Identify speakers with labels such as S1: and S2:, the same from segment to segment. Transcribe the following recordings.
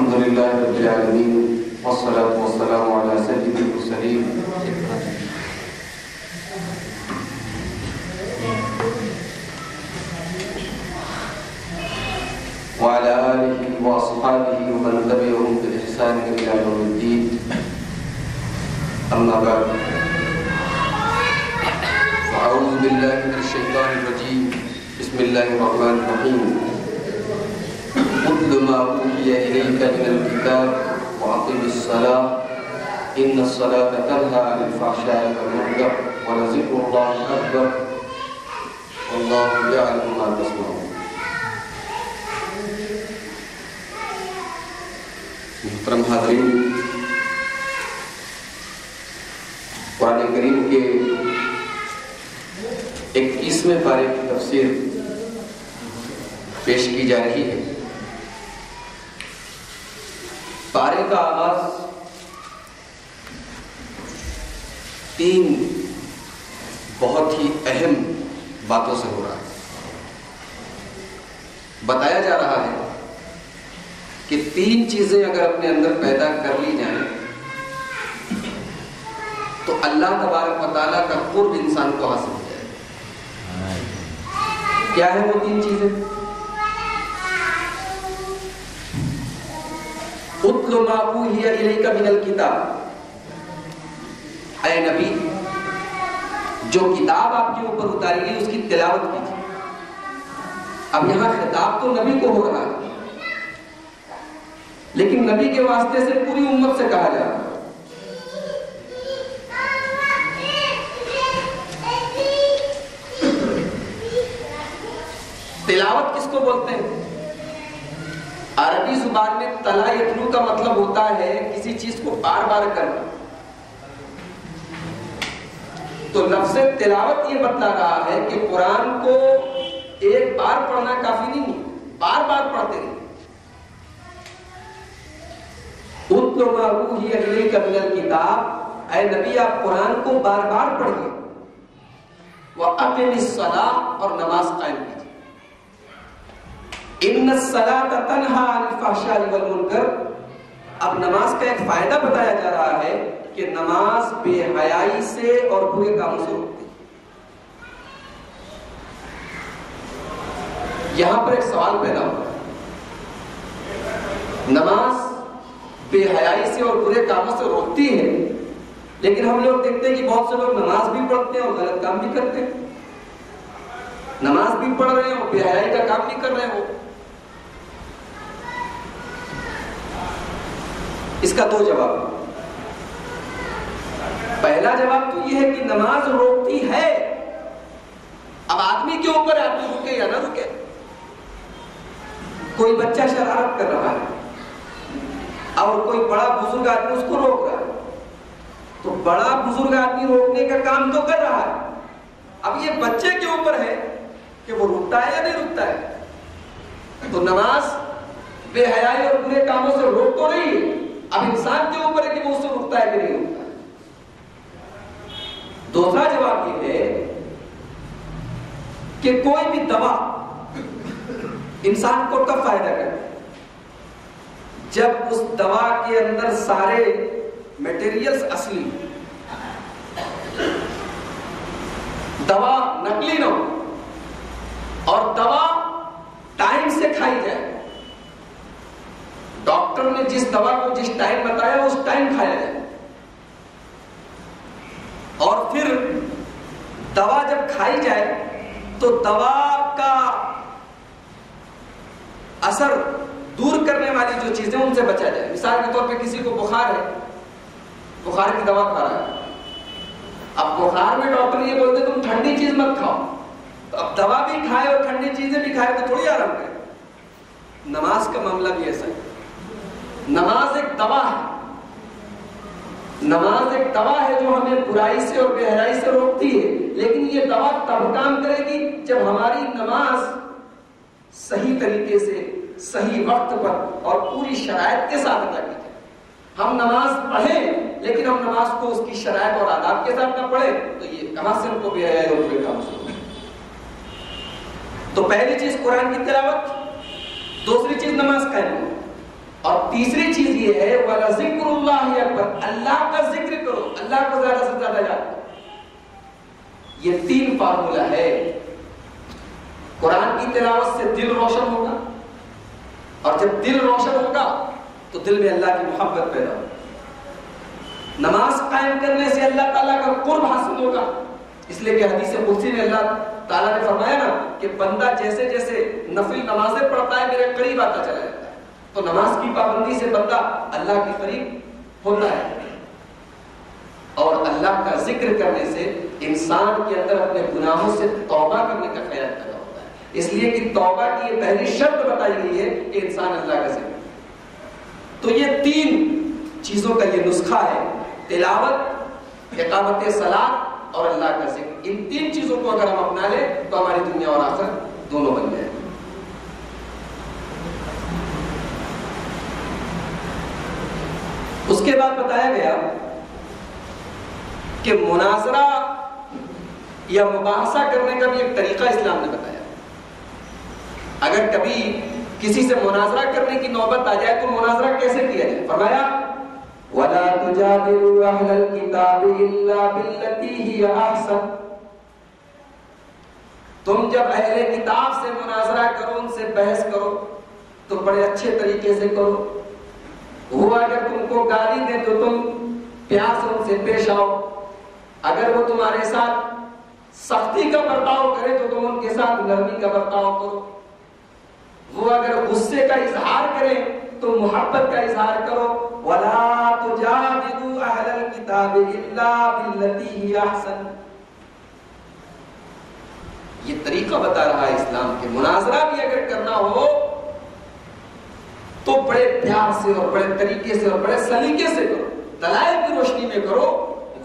S1: الحمد لله رب العالمين والصلاة والسلام على سيد المرسلين وعلى آله وأصحابه ومن تبعهم بإحسان إلى يوم الدين. أما بعد فأعوذ بالله من الشيطان الرجيم. بسم الله الرحمن الرحيم. اتل ما أوحي إليك من الكتاب وأقم الصلاة إن الصلاة تنهى عن الفحشاء والمنكر ولذكر الله أكبر والله يعلم ما تصنعون. محترم حاضرین، قرآن کریم کے 21ویں پارے کی تفسیر پیش کی جا رہی ہے. پارے کا آغاز 3 بہت ہی اہم باتوں سے ہو رہا ہے. بتایا جا رہا ہے کہ 3 چیزیں اگر اپنے اندر پیدا کر لی جائیں تو اللہ تبارک و تعالیٰ کا قرب انسان کو حاصل ہو جائے. کیا ہے وہ 3 چیزیں؟ اتل ما اوحی الیک من الکتاب، اے نبی جو کتاب آپ کے اوپر اتاری گئی اس کی تلاوت کیجیے. اب یہاں خطاب تو نبی کو ہو رہا ہے، لیکن نبی کے واسطے سے پوری امت سے کہا جا رہا ہے. تلاوت کس کو بولتے ہیں؟ عربی زبان میں تلا یتلو کا مطلب ہوتا ہے کسی چیز کو بار بار کرنا. تو لفظ تلاوت یہ بتلا رہا ہے کہ قرآن کو ایک بار پڑھنا کافی نہیں ہے، بار بار پڑھتے رہیے. اتل ما اوحی الیک من الکتاب، اے نبی آپ قرآن کو بار بار پڑھیے. وَأَقِمِ الصَّلَاةَ، اور نماز قائم کیجیے. ان الصلاۃ تنہی عن الفحشاء والمنکر. اب نماز کا ایک فائدہ بتایا جا رہا ہے کہ نماز بے حیائی سے اور برے کاموں سے روکتی ہے. یہاں پر ایک سوال پیدا ہوتا ہے، نماز بے حیائی سے اور برے کاموں سے روکتی ہے، لیکن ہم لوگ دیکھتے ہیں کہ بہت سے لوگ نماز بھی پڑھتے ہیں اور غلط کام بھی کرتے ہیں. نماز بھی پڑھ رہے ہیں اور بے حیائی کا کام نہیں کر رہے ہو. اس کا 2 جواب. پہلا جواب تو یہ ہے کہ نماز روکتی ہے. اب آدمی کے اوپر آدمی رکے یا نہ رکے. کوئی بچہ شرارت کر رہا ہے اور کوئی بڑا بزرگ آدمی اس کو روک رہا ہے، تو بڑا بزرگ آدمی روکنے کا کام تو کر رہا ہے. اب یہ بچے کے اوپر ہے کہ وہ رکتا ہے یا نہیں رکتا ہے. تو نماز بے حیائی اور برے کاموں سے روک تو رہی ہے، اب انسان کے اوپر ہے کہ وہ اس سے رکتا ہے کہ نہیں رکتا. دوسرا جواب یہ ہے کہ کوئی بھی دوا انسان کو کب فائدہ کرے؟ جب اس دوا کے اندر سارے میٹیریلز اصلی، دوا نقلی نہ ہو، اور دوا ٹائم سے کھائی جائے. ڈاکٹر نے جس دوا کو جس ٹائم بتایا اس ٹائم کھایا جائے. اور پھر دوا جب کھائی جائے تو دوا کا اثر دور کرنے والی جو چیزیں ان سے بچا جائے. مثال کے طور پہ کسی کو بخار ہے، بخار کی دوا کھا رہا ہے. اب بخار میں ڈاکٹر یہ بولتے تم ٹھنڈی چیز مت کھاؤ، تو اب دوا بھی کھائے اور ٹھنڈی چیزیں بھی کھائے تو تھوڑی آرام کرے. نماز کا معاملہ بھی ایسا ہے. نماز ایک دوا ہے. نماز ایک دوا ہے جو ہمیں برائی سے اور بے حیائی سے روکتی ہے، لیکن یہ دوا تب کام کرے گی جب ہماری نماز صحیح طریقے سے، صحیح وقت پر اور پوری شرائط کے ساتھ ادا کی جائے. ہم نماز پڑھیں لیکن ہم نماز کو اس کی شرائط اور آداب کے ساتھ نہ پڑھیں تو یہ کہاں سے ہم کو بے حیائی اور برے کام سے. تو پہلی چیز قرآن کی تلاوت، دوسری چیز نماز قائم، اور تیسری چیز یہ ہے وَلَذِكْرُ اللَّهِ أَكْبَرُ، اللہ کا ذکر کرو، اللہ کو زیادہ سے زیادہ یاد کرو۔ یہ 3 فارمولہ ہے۔ قرآن کی تلاوت سے دل روشن ہوگا، اور جب دل روشن ہوگا تو دل میں اللہ کی محبت پیدا ہوگی۔ نماز قائم کرنے سے اللہ تعالیٰ کا قرب حاصل ہوگا، اس لیے کہ حدیث قدسی میں اللہ تعالیٰ نے فرمایا نا کہ بندہ جیسے جیسے نفل نمازیں پڑھتا ہے میرے قریب آتا چلا جاتا ہے۔ تو نماز کی پابندی سے بندہ اللہ کے قریب ہوتا ہے، اور اللہ کا ذکر کرنے سے انسان کے اندر اپنے گناہوں سے توبہ کرنے کا خیال پیدا ہوتا ہے، اس لیے کہ توبہ کی یہ پہلی شرط بتائی گئی ہے کہ انسان اللہ کا ذکر۔ تو یہ 3 چیزوں کا یہ نسخہ ہے، تلاوت، اقامت صلاۃ اور اللہ کا ذکر۔ ان 3 چیزوں کو اگر ہم اپنا لیں تو ہماری دنیا اور آخرت دونوں بن جائے۔ اس کے بعد بتایا گیا کہ مناظرہ یا مباحثہ کرنے کا بھی ایک طریقہ اسلام نے بتایا۔ اگر کبھی کسی سے مناظرہ کرنے کی نوبت آ جائے تو مناظرہ کیسے کیا جائے؟ فرمایا وَلَا تُجَادِلُوا أَهْلَ الْكِتَابِ إِلَّا بِالَّتِي هِيَ أَحْسَنُ، تم جب اہل کتاب سے مناظرہ کرو، ان سے بحث کرو تو بڑے اچھے طریقے سے کرو۔ وہ اگر تم کو گالی دے تو تم پیار سے ان سے پیش آؤ، اگر وہ تمہارے ساتھ سختی کا برتاؤ کرے تو تم ان کے ساتھ نرمی کا برتاؤ کرو، وہ اگر غصے کا اظہار کریں تو محبت کا اظہار کرو۔ وَلَا تُجَادِلُوا أَهْلَ الْكِتَابِ إِلَّا بِالَّتِي هِيَ أَحْسَنُ، یہ طریقہ بتا رہا ہے اسلام کے مناظرہ بھی اگر کرنا ہو تو بڑے پیار سے اور بڑے طریقے سے اور بڑے سلیقے سے کرو، دلائل کی روشنی میں کرو،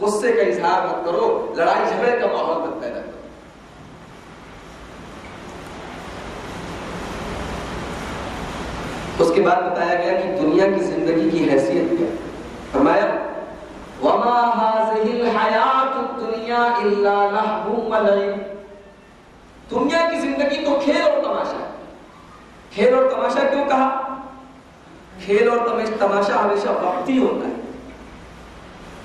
S1: غصے کا اظہار مت کرو، لڑائی جھگڑے کا ماحول مت پیدا کرو۔ اس کے بعد بتایا گیا کہ دنیا کی زندگی کی حیثیت کیا ہے۔ فرمایا وَمَا هَذِهِ الْحَيَاةُ الدُّنْيَا إِلَّا لَهْوٌ وَلَعِبٌ، دنیا کی زندگی تو کھیل اور تماشا ہے۔ کھیل اور تماشا کیوں کہا؟ کھیل اور تماشا ہمیشہ وقتی ہوتا ہے۔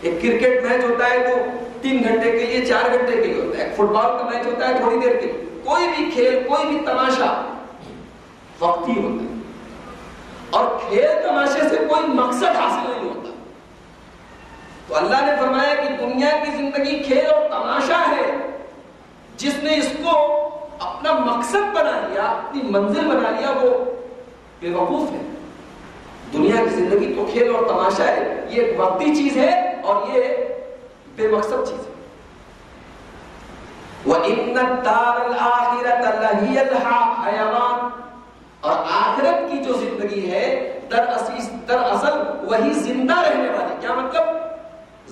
S1: ایک کرکٹ میچ ہوتا ہے تو 3 گھنٹے کے لیے 4 گھنٹے کے لیے ہوتا ہے، ایک فٹ بال کا میچ ہوتا ہے تھوڑی دیر کے لیے۔ کوئی بھی کھیل، کوئی بھی تماشا وقتی ہوتا ہے، اور کھیل تماشے سے کوئی مقصد حاصل نہیں ہوتا۔ تو اللہ نے فرمایا کہ دنیا کی زندگی کھیل اور تماشا ہے، جس نے اس کو اپنا مقصد بنا لیا، اپنی منزل بنا لیا، وہ بے وقوف ہے۔ دنیا کی زندگی تو کھیل اور تماشا ہے، یہ ایک وقتی چیز ہے اور یہ بے مقصد چیز ہے۔ وَإِنَّ الدَّارَ الْآخِرَةَ لَهِيَ الْحَيَوَانُ، اور آخرت کی جو زندگی ہے دراصل وہی زندہ رہنے والی۔ کیا مطلب؟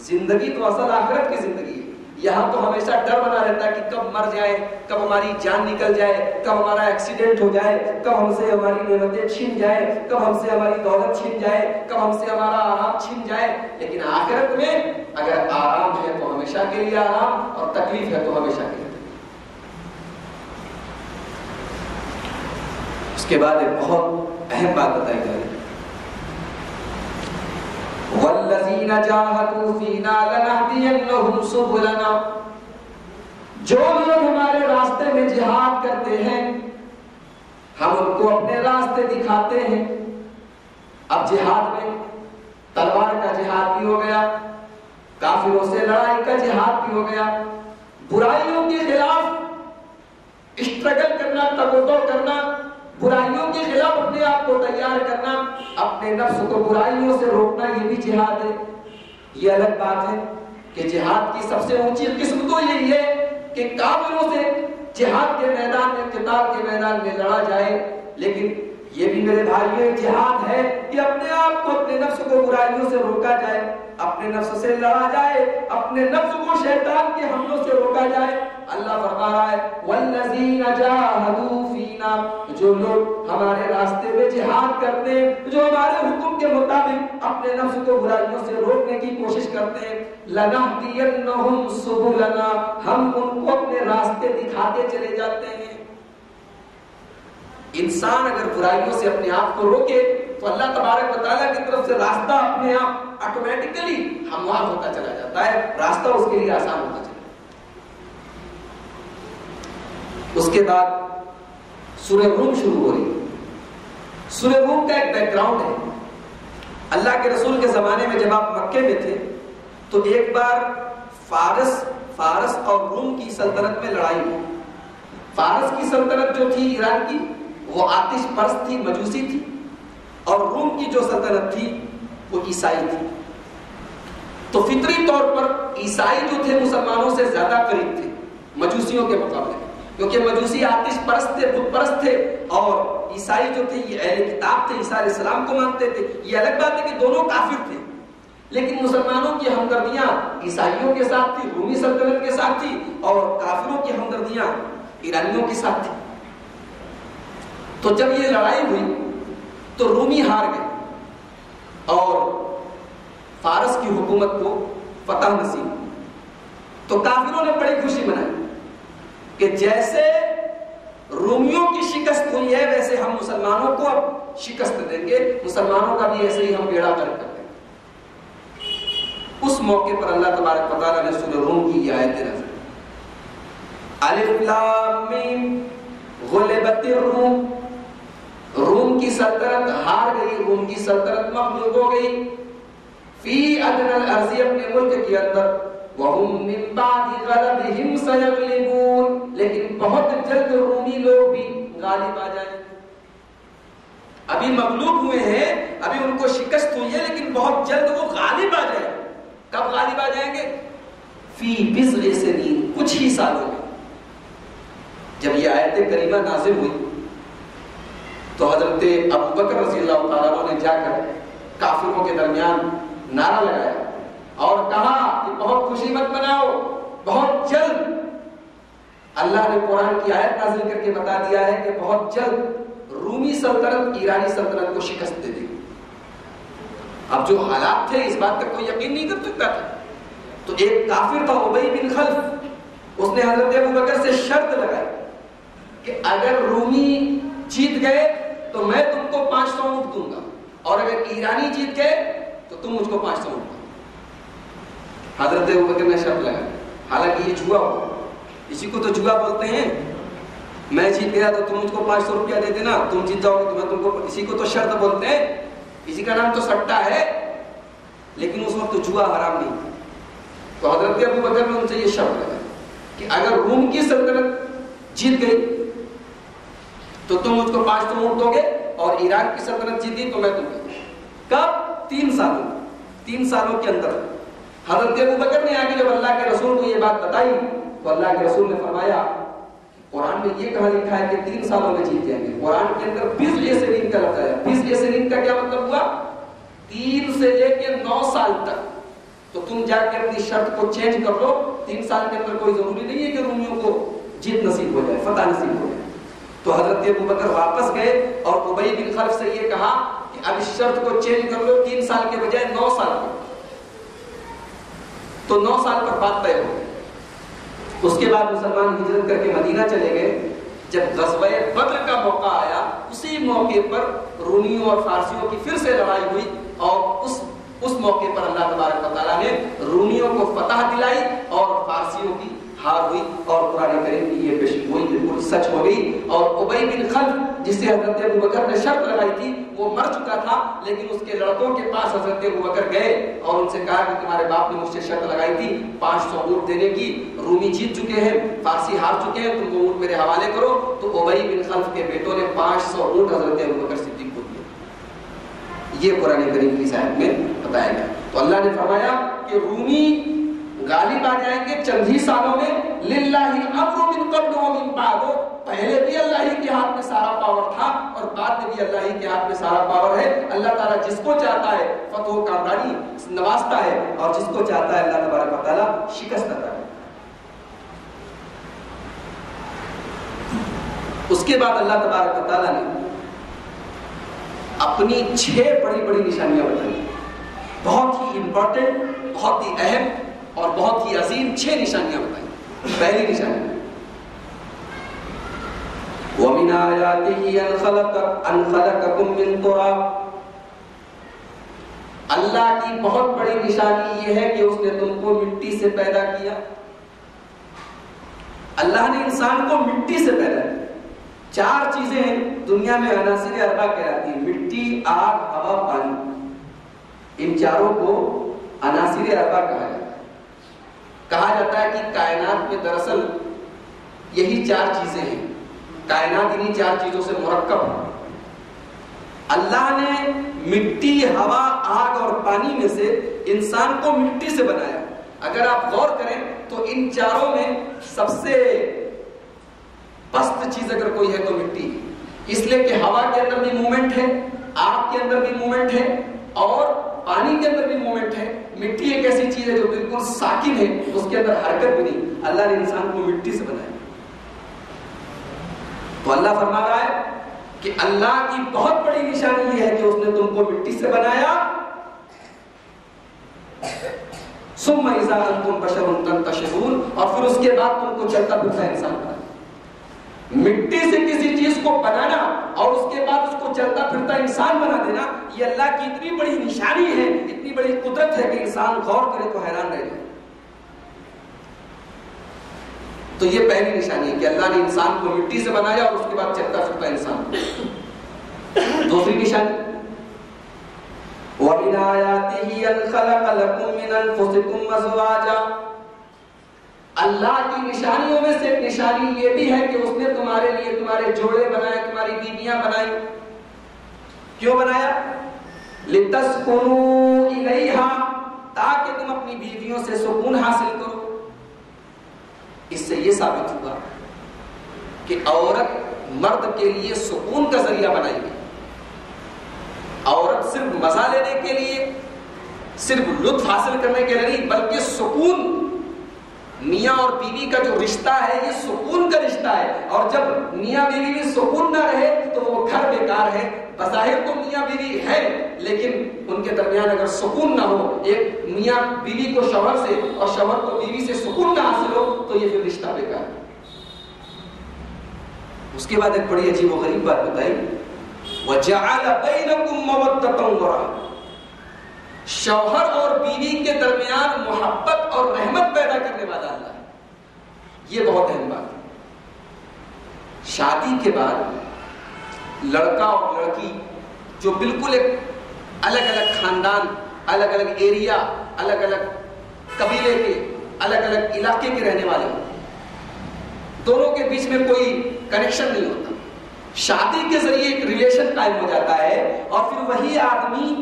S1: زندگی تو اصل آخرت کی زندگی ہے، یہاں تو ہمیشہ ڈر بنا رہتا ہے کہ کب مر جائے، کب ہماری جان نکل جائے، کب ہمارا ایکسیڈنٹ ہو جائے، کب ہم سے ہماری نعمتیں چھن جائے، کب ہم سے ہماری دولت چھن جائے، کب ہم سے ہمارا آرام چھن جائے۔ لیکن آخرت میں اگر آرام ہے تو ہمیشہ کے لیے آرام، اور تکلیف ہے تو ہمیشہ کے لیے۔ اس کے بعد ایک بہت اہم بات بتائی جا رہی ہے، وَالَّذِينَ جَاهَدُوا فِينَا لَنَهْدِيَنَّهُمْ سُبُلَنَا، جو لوگ ہمارے راستے میں جہاد کرتے ہیں ہم ان کو اپنے راستے دکھاتے ہیں۔ اب جہاد میں تلوار کا جہاد بھی ہو گیا، کافروں سے لڑائی کا جہاد بھی ہو گیا، برائیوں کے خلاف اسٹرگل کرنا، تگودو کرنا، برائیوں کے خلاف اپنے آپ کو تیار کرنا، اپنے نفس کو برائیوں سے روکنا، یہ بھی جہاد ہے۔ یہ الگ بات ہے کہ جہاد کی سب سے اونچی قسم تو یہی ہے کہ کافروں سے جہاد کے میدان میں، قتال کے میدان میں لڑا جائے، لیکن یہ بھی میرے بھائیوں جہاد ہے کہ اپنے آپ کو، اپنے نفس کو برائیوں سے روکا جائے، اپنے نفس سے لڑا جائے، اپنے نفس کو شیطان کے حملوں سے روکا جائے۔ اللہ فرما رہا ہے والذین جاہدوا فینا، جو لوگ ہمارے راستے میں جہاد کرتے ہیں، جو ہمارے حکم کے مطابق اپنے نفس کو برائیوں سے روکنے کی کوشش کرتے ہیں، لنہدینہم سبلنا، ہم ان کو اپنے راستے دکھاتے چلے جاتے ہیں۔ انسان اگر برائیوں سے اپنے آپ کو روکے تو اللہ تبارک و تعالیٰ کی طرف سے راستہ اپنے آپ آٹومیٹکلی ہموار ہوتا چلا جاتا ہے، راستہ اس کے لیے آسان ہوتا چلا جاتا ہے۔ اس کے بعد سورہ روم شروع ہو رہی ہے۔ سورہ روم کا ایک بیک گراؤنڈ ہے۔ اللہ کے رسول کے زمانے میں جب آپ مکے میں تھے تو ایک بار فارس اور روم کی سلطنت میں لڑائی ہوئی۔ فارس کی سلطنت جو تھی ایران کی، وہ آتش پرست تھی، مجوسی تھی، اور روم کی جو سلطنت تھی وہ عیسائی تھی۔ تو فطری طور پر عیسائی جو تھے مسلمانوں سے زیادہ قریب تھے مجوسیوں کے مقابلے، کیونکہ مجوسی آتش پرست تھے، بت پرست تھے، اور عیسائی جو تھے یہ اہل کتاب تھے، عیسیٰ علیہ السلام کو مانتے تھے۔ یہ الگ بات ہے کہ دونوں کافر تھے، لیکن مسلمانوں کی ہمدردیاں عیسائیوں کے ساتھ تھی، رومی سلطنت کے ساتھ تھی، اور کافروں کی ہمدردیاں ایرانیوں کے ساتھ تھی۔ تو جب یہ لڑائی ہوئی تو رومی ہار گئے اور فارس کی حکومت کو فتح نصیب۔ تو کافروں نے بڑی خوشی منائی کہ جیسے رومیوں کی شکست ہوئی ہے ویسے ہم مسلمانوں کو اب شکست دیں گے، مسلمانوں کا بھی ایسے ہی ہم بیڑا غرق کر دیں گے۔ اس موقع پر اللہ تبارک و تعالیٰ نے سورہ روم کی یہ آیت نازل کی۔ الف لام میم غلبت الروم، روم کی سلطنت ہار گئی، روم کی سلطنت مغلوب ہو گئی، فی ادنی الارض، اپنے ملک کے اندر، وَهُمْ مِنْ بَعْدِ غَلَبِهِمْ سَيَغْلِبُونَ، لیکن بہت جلد رومی لوگ بھی غالب آ جائیں گے۔ ابھی مغلوب ہوئے ہیں، ابھی ان کو شکست ہوئی ہے، لیکن بہت جلد وہ غالب آ جائیں گے۔ کب غالب آ جائیں گے؟ فی بضع سنین، کچھ ہی سالوں میں۔ جب یہ آیت کریمہ نازل ہوئی تو حضرت ابوبکر رضی اللہ تعالیٰ عنہ نے جا کر کافروں کے درمیان نعرہ لگایا اور کہا کہ بہت خوشی مت مناؤ، بہت جلد اللہ نے قرآن کی آیت نازل کر کے بتا دیا ہے کہ بہت جلد رومی سلطنت ایرانی سلطنت کو شکست دے دے گی۔ اب جو حالات تھے اس بات کا کوئی یقین نہیں کر سکتا تھا۔ تو ایک کافر تھا ابی بن خلف، اس نے حضرت ابوبکر سے شرط لگائی کہ اگر رومی جیت گئے تو میں تم کو 500 اونٹ دوں گا، اور اگر ایرانی جیت گئے تو تم مجھ کو 500 اونٹ دو۔ حضرت ابوبکر نے شرط لگائی، حالانکہ یہ جوا ہو، اسی کو تو جوا بولتے ہیں۔ میں جیت گیا تو تم مجھ کو 500 روپیہ دے دینا، تم جیت جاؤ گے تو میں تم کو، اسی کو تو شرط بولتے ہیں، اسی کا نام تو سٹا ہے، لیکن اس وقت تو جوا حرام نہیں۔ تو حضرت ابوبکر نے ان سے یہ شرط لگائی کہ اگر روم کی سلطنت جیت گئی تو تم مجھ کو 500 اونٹ دو گے، اور ایران کی سلطنت جیتی تو میں تم کو۔ کب؟ 3 سالوں کے اندر۔ حضرت ابوبکر نے آگے جب اللہ کے رسول کو یہ بات بتائی تو اللہ کے رسول نے فرمایا قرآن میں یہ کہاں لکھا ہے کہ 3 سالوں میں جیت جائیں گے؟ قرآن کے اندر بضع سنین کا لفظ ہے۔ بضع سنین کا کیا مطلب ہوا؟ 3 سے لے کے 9 سال تک۔ تو تم جا کے اپنی شرط کو چینج کر لو، 3 سال کے اندر کوئی ضروری نہیں ہے کہ رومیوں کو جیت نصیب ہو جائے، فتح نصیب ہو جائے۔ تو حضرت ابوبکر واپس گئے اور ابی بن خلف سے یہ کہا کہ اب اس شرط کو چینج کر لو، 3 سال کے بجائے 9 سال کا۔ تو 9 سال پر بات طے ہو گئی۔ اس کے بعد مسلمان ہجرت کر کے مدینہ چلے گئے۔ جب غزوہ بدر کا موقع آیا، اسی موقع پر رومیوں اور فارسیوں کی پھر سے لڑائی ہوئی، اور اس موقع پر اللہ تبارک و تعالیٰ نے رومیوں کو فتح دلائی اور فارسیوں کی ہار ہوئی، اور قرآن کریم کی یہ پیشن گوئی بالکل سچ ہو گئی۔ اور ابی بن خلف جس سے حضرت ابوبکر نے شرط لگائی تھی وہ مر چکا تھا، لیکن اس کے لڑکوں کے پاس حضرت ابوبکر گئے اور ان سے کہا کہ تمہارے باپ نے مجھ سے شرط لگائی تھی 500 اونٹ دینے کی، رومی جیت چکے ہیں، فارسی ہار چکے ہیں، تم وہ اونٹ میرے حوالے کرو۔ تو ابی بن خلف کے بیٹوں نے 500 اونٹ حضرت ابوبکر صدیق کو دیے۔ یہ قرآن کریم کی آیت میں بتایا گیا۔ تو اللہ نے فرمایا کہ رومی غالب آ جائیں گے چند ہی سالوں میں۔ للہ الامر من قبل ومن بعد، پہلے بھی اللہ ہی کے ہاتھ میں سارا پاور تھا اور بعد میں بھی اللہ ہی کے ہاتھ میں سارا پاور ہے۔ اللہ تعالیٰ جس کو چاہتا ہے فتح و کامیابی نوازتا ہے، اور جس کو چاہتا ہے اللہ تبارک و تعالیٰ شکست عطا ہے۔ اس کے بعد اللہ تبارک و تعالیٰ نے اپنی 6 بڑی بڑی نشانیاں بتائی، بہت ہی امپورٹنٹ، بہت ہی اہم اور بہت ہی عظیم 6 نشانیاں بتائیں۔ پہلی نشانی وَمِنْ آيَاتِهِ أَنْ خَلَقَكُمْ مِنْ تُرَابٍ، اللہ کی بہت بڑی نشانی یہ ہے کہ اس نے تم کو مٹی سے پیدا کیا. اللہ نے انسان کو مٹی سے پیدا کیا. 4 چیزیں ہیں دنیا میں عناصر اربع کہلاتی ہیں: مٹی، آگ، ہوا، پانی. ان چاروں کو عناصر اربع کہا جاتا ہے. کہا جاتا ہے کہ کائنات میں دراصل یہی 4 چیزیں ہیں. کائنات انہی 4 چیزوں سے مرکب ہے. اللہ نے مٹی، ہوا، آگ اور پانی میں سے انسان کو مٹی سے بنایا. اگر آپ غور کریں تو ان چاروں میں سب سے پست چیز اگر کوئی ہے تو مٹی. اس لیے کہ ہوا کے اندر بھی مومنٹ ہے، آگ کے اندر بھی مومنٹ ہے اور پانی کے اندر بھی مومنٹ ہے. مٹی ایک ایسی چیز ہے جو بالکل ساکن ہے، اس کے اندر حرکت بھی نہیں. اللہ نے انسان کو مٹی سے بنایا. تو اللہ فرما رہا ہے کہ اللہ کی بہت بڑی نشانی یہ ہے کہ اس نے تم کو مٹی سے بنایا. ثم اذا انتم بشر تنتشرون، اور پھر اس کے بعد تم کو چلتا پھرتا انسان بنایا. مٹی سے کسی چیز کو بنانا اور اس کے بعد اس کو چلتا پھرتا انسان بنا دینا، یہ اللہ کی اتنی بڑی نشانی ہے، اتنی بڑی قدرت ہے کہ انسان غور کرے تو حیران رہ جائے. تو یہ پہلی نشانی ہے کہ اللہ نے انسان کو مٹی سے بنایا اور اس کے بعد چلتا پھرتا انسان. دوسری نشانی وَمِنْ آيَاتِهِ أَنْ خَلَقَ لَكُم مِّنْ أَنفُسِكُمْ أَزْوَاجًا. اللہ کی نشانیوں میں سے ایک نشانی یہ بھی ہے کہ اس نے تمہارے لیے تمہارے جوڑے بنائے، تمہاری بیویاں بنائی. کیوں بنایا؟ لِتَسْكُنُوا إِلَيْهَا، تاکہ تم اپنی بیویوں سے سکون حاصل کرو. اس سے یہ ثابت ہوا کہ عورت مرد کے لیے سکون کا ذریعہ بنائی گئی. عورت صرف مزہ لینے کے لیے، صرف لطف حاصل کرنے کے لیے نہیں، بلکہ سکون، میاں اور بیوی کا جو رشتہ ہے یہ سکون کا رشتہ ہے. اور جب میاں بیوی میں سکون نہ رہے تو وہ گھر بیکار ہے. بظاہر تو میاں بیوی ہے لیکن ان کے درمیان اگر سکون نہ ہو، ایک میاں بیوی کو شوہر سے اور شوہر کو بیوی سے سکون نہ حاصل ہو تو یہ پھر رشتہ بیکار ہے. اس کے بعد ایک بڑی عجیب و غریب بات بتائی، وَجَعَلَ بَيْنَكُمْ مَوَدَّةً وَرَحْمَةً. شوہر اور بیوی کے درمیان محبت اور رحمت پیدا کرنے والا اللہ ہے. یہ بہت اہم بات ہے. شادی کے بعد لڑکا اور لڑکی جو بالکل ایک الگ الگ خاندان، الگ الگ ایریا، الگ الگ قبیلے کے، الگ الگ علاقے کے رہنے والے ہیں، دونوں کے بیچ میں کوئی کنیکشن نہیں ہوتا. شادی کے ذریعے ایک ریلیشن قائم ہو جاتا ہے اور پھر وہی آدمی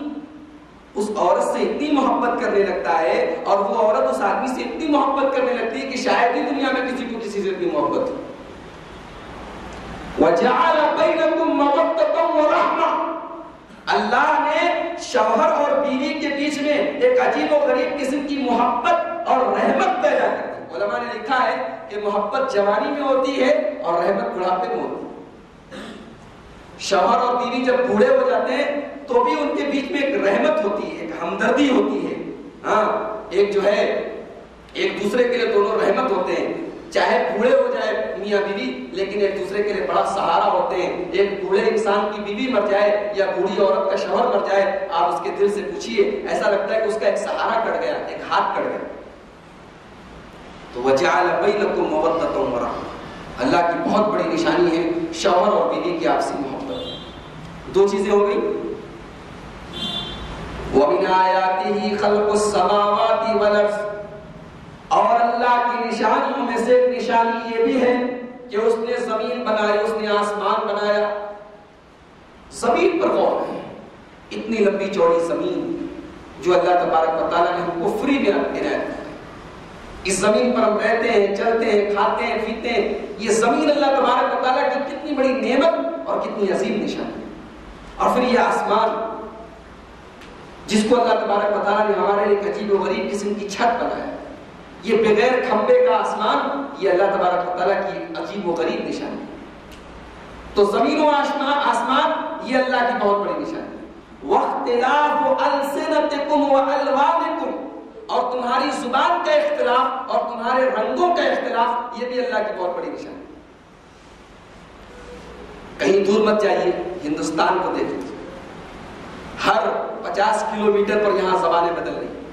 S1: اس عورت سے اتنی محبت کرنے لگتا ہے اور وہ عورت اس آدمی سے اتنی محبت کرنے لگتی ہے کہ شاید ہی دنیا میں کسی کو کسی سے اتنی محبت ہو. وَجَعَلَ بَيْنَكُمْ مَوَدَّةً وَرَحْمَةً. اللہ نے شوہر اور بیوی کے بیچ میں ایک عجیب و غریب قسم کی محبت اور رحمت پیدا کر دی. علماء نے لکھا ہے کہ محبت جوانی میں ہوتی ہے اور رحمت بڑھاپے میں ہوتی ہے. شوہر اور بیوی جب بوڑھے ہو جاتے ہیں تو بھی ان کے بیچ میں ایک رحمت ہوتی ہے، ایک ہمدردی ہوتی ہے. ہاں، ایک جو ہے ایک دوسرے کے لیے دونوں رحمت ہوتے ہیں. چاہے بوڑھے ہو جائے میاں بیوی لیکن ایک دوسرے کے لیے بڑا سہارا ہوتے ہیں. ایک بوڑھے انسان کی بیوی مر جائے یا بوڑھی عورت کا شوہر مر جائے، آپ اس کے دل سے پوچھیے، ایسا لگتا ہے کہ اس کا ایک سہارا کٹ گیا، ایک ہاتھ کٹ گیا. تو وَجَعَلَ بَيْنَكُمْ مَوَدَّةً وَرَحْمَةً. اللہ کی بہت بڑی نشانی ہے شوہر اور بیوی کی آپسی محبت. 2 چیزیں ہو گئی. وَمِنْ آيَاتِهِ خَلْقُ السَّمَاوَاتِ وَالْأَرْضِ. اور اللہ کی نشانیوں میں سے ایک نشانی یہ بھی ہے کہ اس نے زمین بنائی، اس نے آسمان بنایا. زمین پر غور ہے، اتنی لمبی چوڑی زمین جو اللہ تبارک و تعالیٰ نے ہم کو فری میں عنایت کی ہے. اس زمین پر ہم رہتے ہیں، چلتے ہیں، کھاتے ہیں، پیتے ہیں. یہ زمین اللہ تبارک و تعالیٰ کی کتنی بڑی نعمت اور کتنی عظیم نشانی. اور پھر یہ آسمان جس کو اللہ تبارک و تعالیٰ نے ہمارے لیے عجیب و غریب قسم کی چھت بنایا. یہ بغیر کھمبے کا آسمان، یہ اللہ تبارک و تعالیٰ کی عجیب و غریب نشانی. تو زمین و آسمان یہ اللہ کی بہت بڑی نشانی. وَاخْتِلَافُ أَلْسِنَتِكُمْ وَأَلْوَانِكُمْ. اور تمہاری زبان کا اختلاف اور تمہارے رنگوں کا اختلاف یہ بھی اللہ کی بہت بڑی نشانی. کہیں دور مت جائیے، ہندوستان کو دیکھیں. ہر 50 کلومیٹر پر یہاں زبانیں بدل رہی ہیں.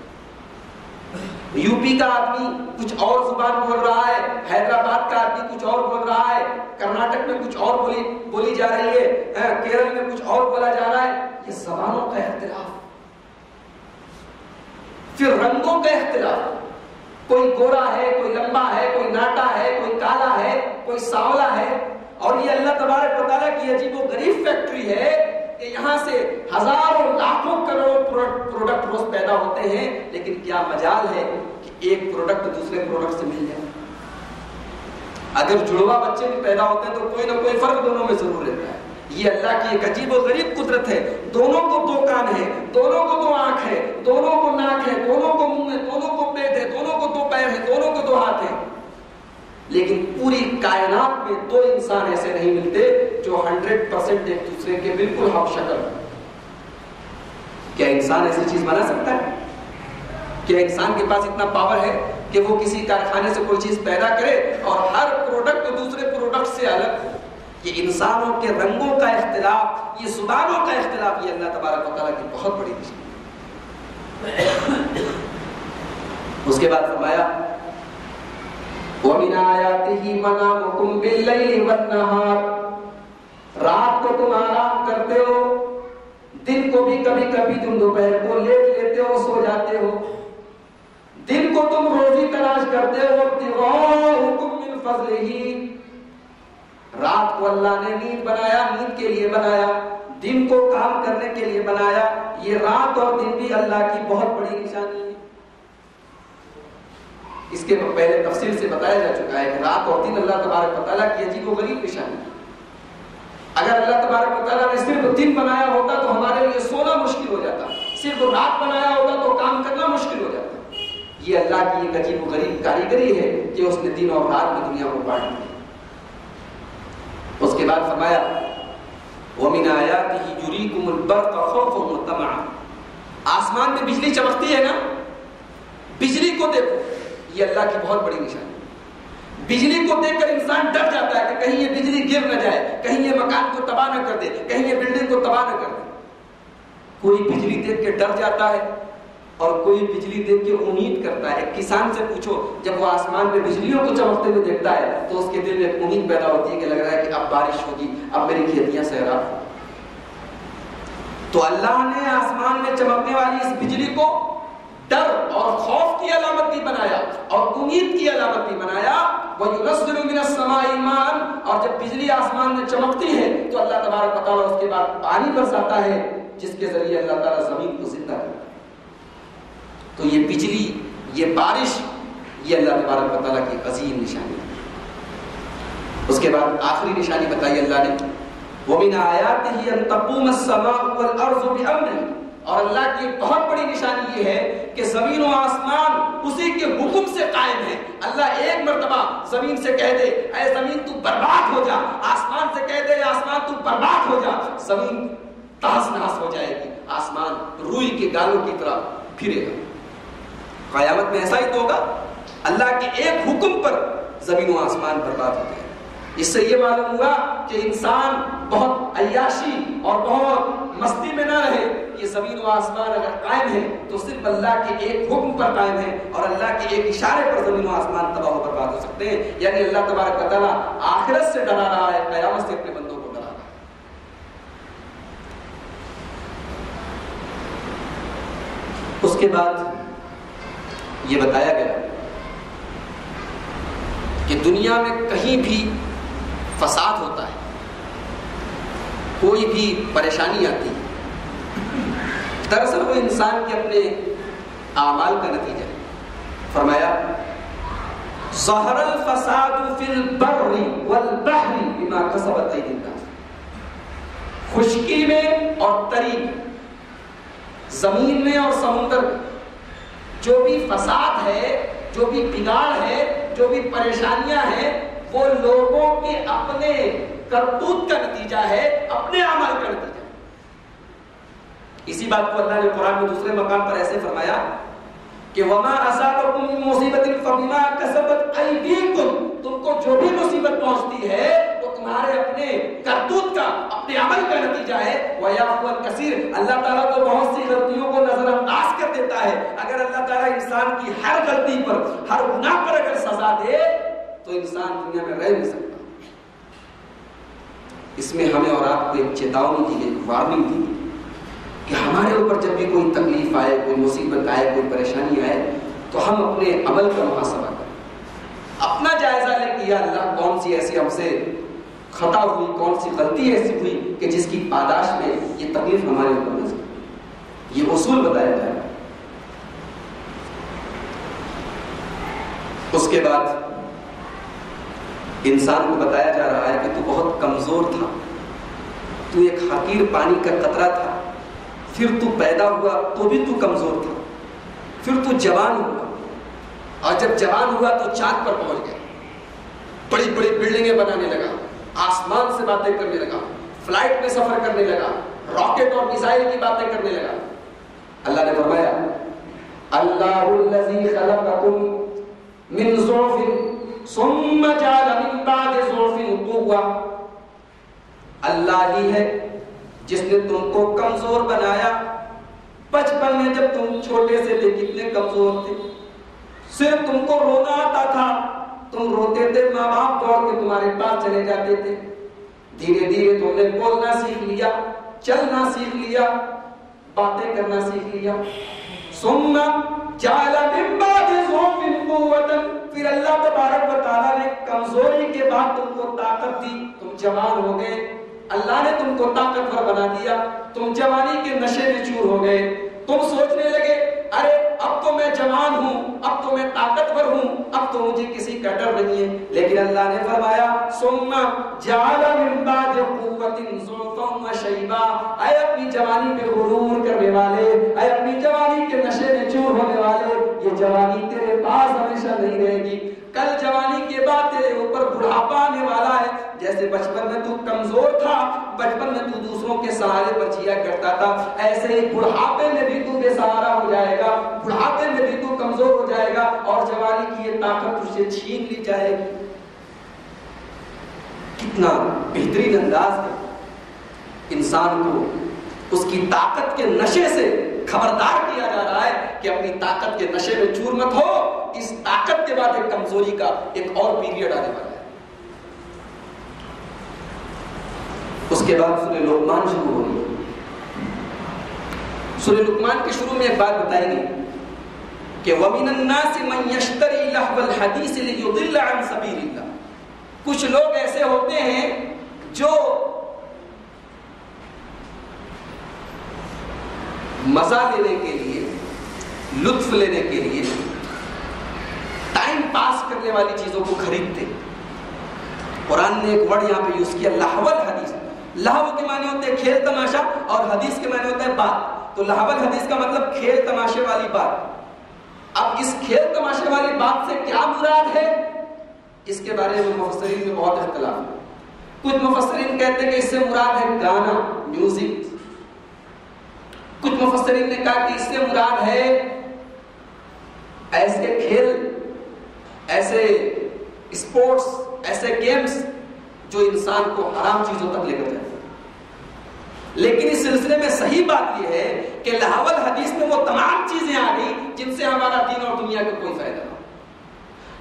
S1: یو پی کا آدمی کچھ اور زبان بول رہا ہے، حیدرآباد کا آدمی کچھ اور بول رہا ہے، کرناٹک میں کچھ اور بولی جا رہی ہے، کیرل میں کچھ اور بولا جا رہا ہے. یہ زبانوں کا اختلاف. پھر رنگوں کا اختلاف. کوئی گورا ہے، کوئی لمبا ہے، کوئی ناٹا ہے، کوئی کالا ہے، کوئی سانولا ہے. اور یہ اللہ تبارک و تعالیٰ کی عجیب و غریب فیکٹری ہے کہ یہاں سے ہزاروں لاکھوں کروڑوں پروڈکٹ روز پیدا ہوتے ہیں، لیکن کیا مجال ہے کہ ایک پروڈکٹ دوسرے پروڈکٹ سے مل جائے. اگر جڑوا بچے بھی پیدا ہوتے ہیں تو کوئی نہ کوئی فرق دونوں میں ضرور رہتا ہے. یہ اللہ کی ایک عجیب و غریب قدرت ہے. دونوں کو 2 کان ہیں، دونوں کو 2 آنکھ ہے، دونوں کو ناک ہے، دونوں کو منہ ہے، دونوں کو پیٹ ہے، دونوں کو 2 پیر ہیں، دونوں کو 2 ہاتھ ہیں. لیکن پوری کائنات میں 2 انسان ایسے نہیں ملتے جو 100% ایک دوسرے کے بالکل ہم شکل. کیا انسان ایسی چیز بنا سکتا ہے؟ کیا انسان کے پاس اتنا پاور ہے کہ وہ کسی کارخانے سے کوئی چیز پیدا کرے اور ہر پروڈکٹ دوسرے پروڈکٹ سے الگ ہو؟ یہ انسانوں کے رنگوں کا اختلاف، یہ زبانوں کا اختلاف، یہ اللہ تبارک و تعالیٰ کی بہت بڑی نشانی ہے. اس کے بعد فرمایا وَمِنْ آيَاتِهِ مَنَامُكُمْ بِاللَّيْلِ وَالنَّهَارِ. رات کو تم آرام کرتے ہو، دن کو بھی کبھی کبھی تم دوپہر کو لیٹ لیتے ہو، سو جاتے ہو. دن کو تم روزی تلاش کرتے ہو، ابتغاءکم من فضلہ. رات کو اللہ نے نیند بنایا، نیند کے لیے بنایا، دن کو کام کرنے کے لیے بنایا. یہ رات اور دن بھی اللہ کی بہت بڑی نشانی ہے. اس کے پہلے تفصیل سے بتایا جا چکا ہے کہ رات اور دن اللہ تبارک و تعالیٰ کی عجیب و غریب نشانی ہے. اگر اللہ تبارک و تعالیٰ نے صرف دن بنایا ہوتا تو ہمارے لیے سونا مشکل ہو جاتا، صرف رات بنایا ہوتا تو کام کرنا مشکل ہو جاتا. یہ اللہ کی ایک عجیب و غریب کاریگری ہے کہ اس نے دن اور رات میں دنیا کو بانٹ دیا. اس کے بعد فرمایا وَمِنْ آيَاتِهِ يُرِيكُمُ الْبَرْقَ خَوْفًا وَطَمَعًا. آسمان میں بجلی چمکتی ہے نا، بجلی کو دیکھو، یہ اللہ کی بہت بڑی نشانی. بجلی کو دیکھ کر انسان ڈر جاتا ہے کہ کہیں یہ بجلی گر نہ جائے، کہیں یہ مکان کو تباہ نہ کر دے، کہیں یہ بلڈنگ کو تباہ نہ کر دے. کوئی بجلی دیکھ کے ڈر جاتا ہے اور کوئی بجلی دیکھ کے امید کرتا ہے. ایک کسان سے پوچھو، جب وہ آسمان میں بجلیوں کو چمکتے ہوئے دیکھتا ہے تو اس کے دل میں ایک امید پیدا ہوتی ہے کہ لگ رہا ہے کہ اب بارش ہوگی، اب میری کھیتیاں سیراب ہوں. تو اللہ نے آسمان میں چمکنے والی اس بجلی کو ڈر اور خوف کی علامت بھی بنایا اور امید کی علامت بھی بنایا. وَيُنَزِّلُ مِنَ السَّمَاءِ مَاءً. اور جب بجلی آسمان میں چمکتی ہے تو اللہ تبارک و تعالیٰ اس کے بعد پانی برساتا ہے جس کے ذریعے اللہ تعالیٰ زمین کو زندہ کرتا ہے. تو یہ بجلی، یہ بارش، یہ اللہ تبارک و تعالیٰ کی عظیم نشانی ہے. اس کے بعد آخری نشانی بتائی اللہ نے وَمِنْ آيَاتِهِ أَن تَقُومَ السَّمَاءُ وَالْأَرْضُ بِأَمْرِهِ. اور اللہ کی ایک بہت بڑی نشانی یہ ہے کہ زمین و آسمان اسی کے حکم سے قائم ہے. اللہ ایک مرتبہ زمین سے کہہ دے اے زمین تو برباد ہو جا، آسمان سے کہہ دے آسمان تو برباد ہو جا، زمین تہس نہس ہو جائے گی، آسمان روئی کے گالوں کی طرح پھرے گا. قیامت میں ایسا ہی تو ہوگا. اللہ کے ایک حکم پر زمین و آسمان برباد ہوتے ہیں. اس سے یہ معلوم ہوا کہ انسان بہت عیاشی اور بہت مستی میں نہ رہے. یہ زمین و آسمان اگر قائم ہے تو صرف اللہ کے ایک حکم پر قائم ہے اور اللہ کے ایک اشارے پر زمین و آسمان تباہ و برباد ہو سکتے ہیں. یعنی اللہ تبارک و تعالیٰ آخرت سے ڈرا رہا ہے، قیامت سے اپنے بندوں کو ڈرا رہا ہے. اس کے بعد یہ بتایا گیا کہ دنیا میں کہیں بھی فساد ہوتا ہے، کوئی بھی پریشانی آتی ہے، دراصل وہ انسان کے اپنے اعمال کا نتیجہ ہے. فرمایا ظہر الفساد فی البر والبحر بما کسبت ایدی الناس. خشکی میں اور تری میں، زمین میں اور سمندر میں جو بھی فساد ہے، جو بھی بگاڑ ہے، جو بھی پریشانیاں ہیں، وہ لوگوں کے اپنے کرتوت کا نتیجہ ہے، اپنے عمل کا نتیجہ ہے. اسی بات کو اللہ نے قرآن میں دوسرے مقام پر ایسے فرمایا کہ وَمَا أَصَابَكُم مِّن مُّصِيبَةٍ فَبِمَا كَسَبَتْ أَيْدِيكُمْ. تم کو جو بھی مصیبت پہنچتی ہے وہ تمہارے اپنے کرتوت کا، اپنے عمل کا نتیجہ ہے وَيَعْفُو عَنْ كَثِيرٍ. اللہ تعالیٰ تو بہت سی غلطیوں کو نظر انداز کر دیتا ہے. اگر اللہ تعالیٰ انسان کی ہر غلطی پر, ہر گناہ پر اگر سزا دے تو انسان دنیا میں رہ نہیں سکتا. اس میں ہمیں اور آپ کو ایک چیتاونی دی گئی, وارننگ دی گئی کہ ہمارے اوپر جب بھی کوئی تکلیف آئے, کوئی مصیبت آئے, کوئی پریشانی آئے تو ہم اپنے عمل کا محاسبہ کریں, اپنا جائزہ لیں کہ یا اللہ کون سی ایسی ہم سے خطا ہوئی, کون سی غلطی ایسی ہوئی کہ جس کی پاداش میں یہ تکلیف ہمارے اوپر نظر. یہ اصول بتایا جائے. اس کے بعد انسان کو بتایا جا رہا ہے کہ تو بہت کمزور تھا, تو ایک حقیر پانی کا قطرہ تھا, پھر تو پیدا ہوا تو بھی تو کمزور تھا, پھر تو جوان ہوا, اور جب جوان ہوا تو چاند پر پہنچ گیا, بڑی بڑی بلڈنگیں بنانے لگا, آسمان سے باتیں کرنے لگا, فلائٹ میں سفر کرنے لگا, راکٹ اور میزائل کی باتیں کرنے لگا. اللہ نے فرمایا اللہ الذی خلقکم من ضعف ثم جعل من بعد ضعف قوة. اللہ ہی ہے جس نے تم کو کمزور بنایا. بچپن میں جب تم چھوٹے سے تھے کتنے کمزور تھے, صرف تم کو رونا آتا تھا, تم روتے تھے, ماں باپ دوڑ کے تمہارے پاس چلے جاتے تھے. دھیرے دھیرے تم نے بولنا سیکھ لیا, چلنا سیکھ لیا, باتیں کرنا سیکھ لیا. ثم جعل من بعد ضعف قوة. پھر اللہ تبارک و تعالیٰ نے کمزوری کے بعد تم کو طاقت دی, تم جوان ہو گئے. اللہ نے تم کو طاقتور بنا دیا, تم جوانی کے نشے میں چور ہو گئے. تم سوچنے لگے ارے اب تو میں جوان ہوں, اب تو میں طاقتور ہوں, اب تو مجھے کسی کا ڈر نہیں ہے. لیکن اللہ نے فرمایا ثم جعل من بعد قوة ضعفا وشیبا. اے اپنی جوانی پہ غرور کرنے والے, اے اپنی جوانی کے نشے میں چور ہونے والے, یہ جوانی تیرے پاس ہمیشہ نہیں رہے گی. کل جوانی کے بعد تیرے اوپر بڑھاپا آنے والا ہے. جیسے بچپن میں تو کمزور تھا, بچپن میں تو دوسروں کے سہارے پر جیا کرتا تھا, ایسے ہی بڑھاپے میں بھی تو بے سہارا ہو جائے گا, بڑھاپے میں بھی تو کمزور ہو جائے گا, اور جوانی کی یہ طاقت تجھ سے چھین لی جائے گی. کتنا بہترین انداز ہے انسان کو اس کی طاقت کے نشے سے خبردار کیا جا رہا ہے کہ اپنی طاقت کے نشے میں چور مت ہو. اس طاقت کے بعد ایک کمزوری کا ایک اور پیریڈ آنے والا ہے. اس کے بعد سورہ لقمان شروع ہو گئی. سورہ لقمان کے شروع میں ایک بات بتائی گئی کہ وَمِنَ النَّاسِ مَن يَشْتَرِي لَهْوَ الْحَدِيثِ لِيُضِلَّ عَن سَبِيلِ اللَّهِ. کچھ لوگ ایسے ہوتے ہیں جو مزہ لینے کے لیے, لطف لینے کے لیے, ٹائم پاس کرنے والی چیزوں کو خریدتے. قرآن نے ایک ورڈ یہاں پہ یوز کیا, لہو الحدیث. لہو کے معنی ہوتے ہیں کھیل تماشا, اور حدیث کے معنی ہوتا ہے بات. تو لہو الحدیث کا مطلب کھیل تماشے والی بات. اب اس کھیل تماشے والی بات سے کیا مراد ہے, اس کے بارے میں مفسرین میں بہت اختلاف ہے. کچھ مفسرین کہتے ہیں کہ اس سے مراد ہے گانا, میوزک. کچھ مفسرین نے کہا کہ اس سے مراد ہے ایسے کھیل, ایسے اسپورٹس, ایسے گیمز جو انسان کو حرام چیزوں تک لے کر جاتے ہیں. لیکن اس سلسلے میں صحیح بات یہ ہے کہ لہو الحدیث میں وہ تمام چیزیں آ گئی جن سے ہمارا دین اور دنیا کا کوئی فائدہ نہ ہو.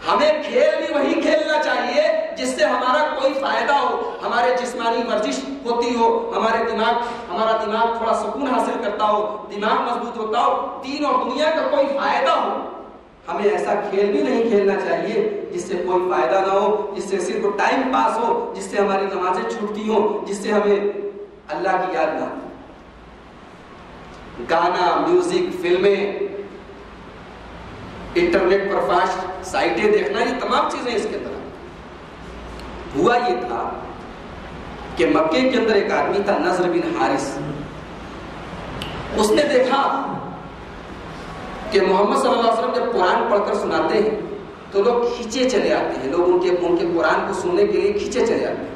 S1: ہمیں کھیل بھی وہی کھیلنا چاہیے جس سے ہمارا کوئی فائدہ ہو, ہمارے جسمانی ورزش ہوتی ہو, ہمارا دماغ تھوڑا سکون حاصل کرتا ہو, دماغ مضبوط ہوتا ہو, دین اور دنیا کا کوئی فائدہ ہو. ہمیں ایسا کھیل بھی نہیں کھیلنا چاہیے جس سے کوئی فائدہ نہ ہو, جس سے صرف ٹائم پاس ہو, جس سے ہماری نمازیں چھوٹتی ہوں, جس سے ہمیں اللہ کی یاد نہ. گانا, میوزک, فلمیں, انٹرنیٹ پر فاش سائٹیں دیکھنا, یہ تمام چیزیں اس کے اندر. ہوا یہ تھا کہ مکے کے اندر ایک آدمی تھا نضر بن حارث. اس نے دیکھا کہ محمد صلی اللہ علیہ وسلم جب قرآن پڑھ کر سناتے ہیں تو لوگ کھینچے چلے آتے ہیں, لوگ ان کے قرآن کو سننے کے لیے کھینچے چلے آتے ہیں.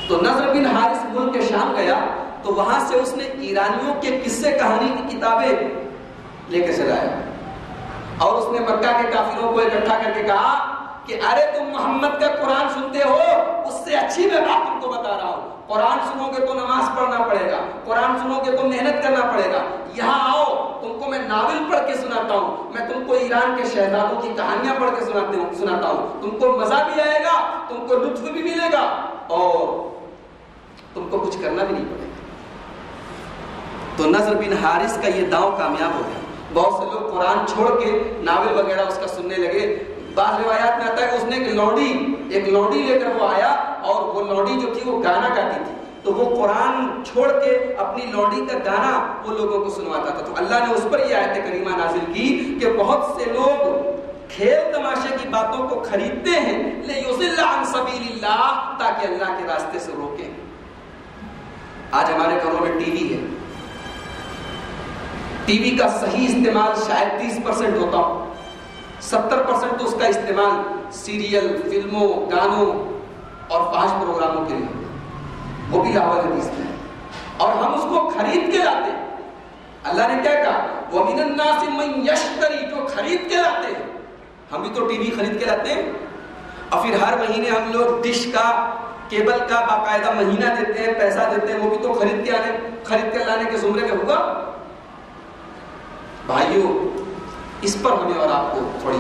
S1: تو نضر بن حارث ملک کے شام گیا تو وہاں سے اس نے ایرانیوں کے قصے کہانی کی کتابیں لے کے چلایا, اور اس نے مکہ کے کافروں کو اکٹھا کر کے کہا کہ ارے تم محمد کا قرآن سنتے ہو، اس سے اچھی میں بات تم کو بتا رہا ہوں. قرآن سنو گے تو نماز پڑھنا پڑے گا، قرآن سنو گے تو محنت کرنا پڑے گا. یہاں آؤ، تم کو میں ناول پڑھ کے سناتا ہوں، میں تم کو ایران کے شہزادوں کی کہانیاں پڑھ کے سناتا ہوں. تم کو مزہ بھی آئے گا، تم کو لطف بھی ملے گا، اور تم کو کچھ کرنا بھی نہیں پڑے گا. تو نضر بن حارث کا یہ داؤ کامیاب ہو گیا. بہت سے لوگ قرآن چھوڑ کے ناول وغیرہ اس کا سننے لگے. بعض روایات میں آتا ہے کہ اس نے ایک لونڈی لے کر وہ آیا، اور وہ لونڈی جو تھی وہ گانا گاتی تھی، تو وہ قرآن چھوڑ کے اپنی لونڈی کا گانا وہ لوگوں کو سنواتا تھا. تو اللہ نے اس پر یہ آیت کریمہ نازل کی کہ بہت سے لوگ کھیل تماشے کی باتوں کو خریدتے ہیں لِيُضِلَّ عَن سَبِيلِ اللَّهِ، تاکہ اللہ کے راستے سے روکیں. آج ہمارے گھروں میں ٹی وی ہے. ٹی وی کا صحیح استعمال شاید 30% ہوتا ہو، 70% تو اس کا استعمال سیریل، فلموں، گانوں اور فحش پروگراموں کے لیے، وہ بھی لاحول حدیث میں ہے، اور ہم اس کو خرید کے لاتے ہیں. اللہ نے کیا کہا؟ وَمِنَ النَّاسِ مَن يَشْتَرِي، جو خرید کے لاتے ہیں. ہم بھی تو ٹی وی خرید کے لاتے ہیں، اور پھر ہر مہینے ہم لوگ ڈش کا، کیبل کا باقاعدہ مہینہ دیتے ہیں، پیسہ دیتے ہیں، وہ بھی تو خرید کے لانے کے زمرے میں ہوگا. بھائیو، اس پر ہمیں اور آپ کو تھوڑی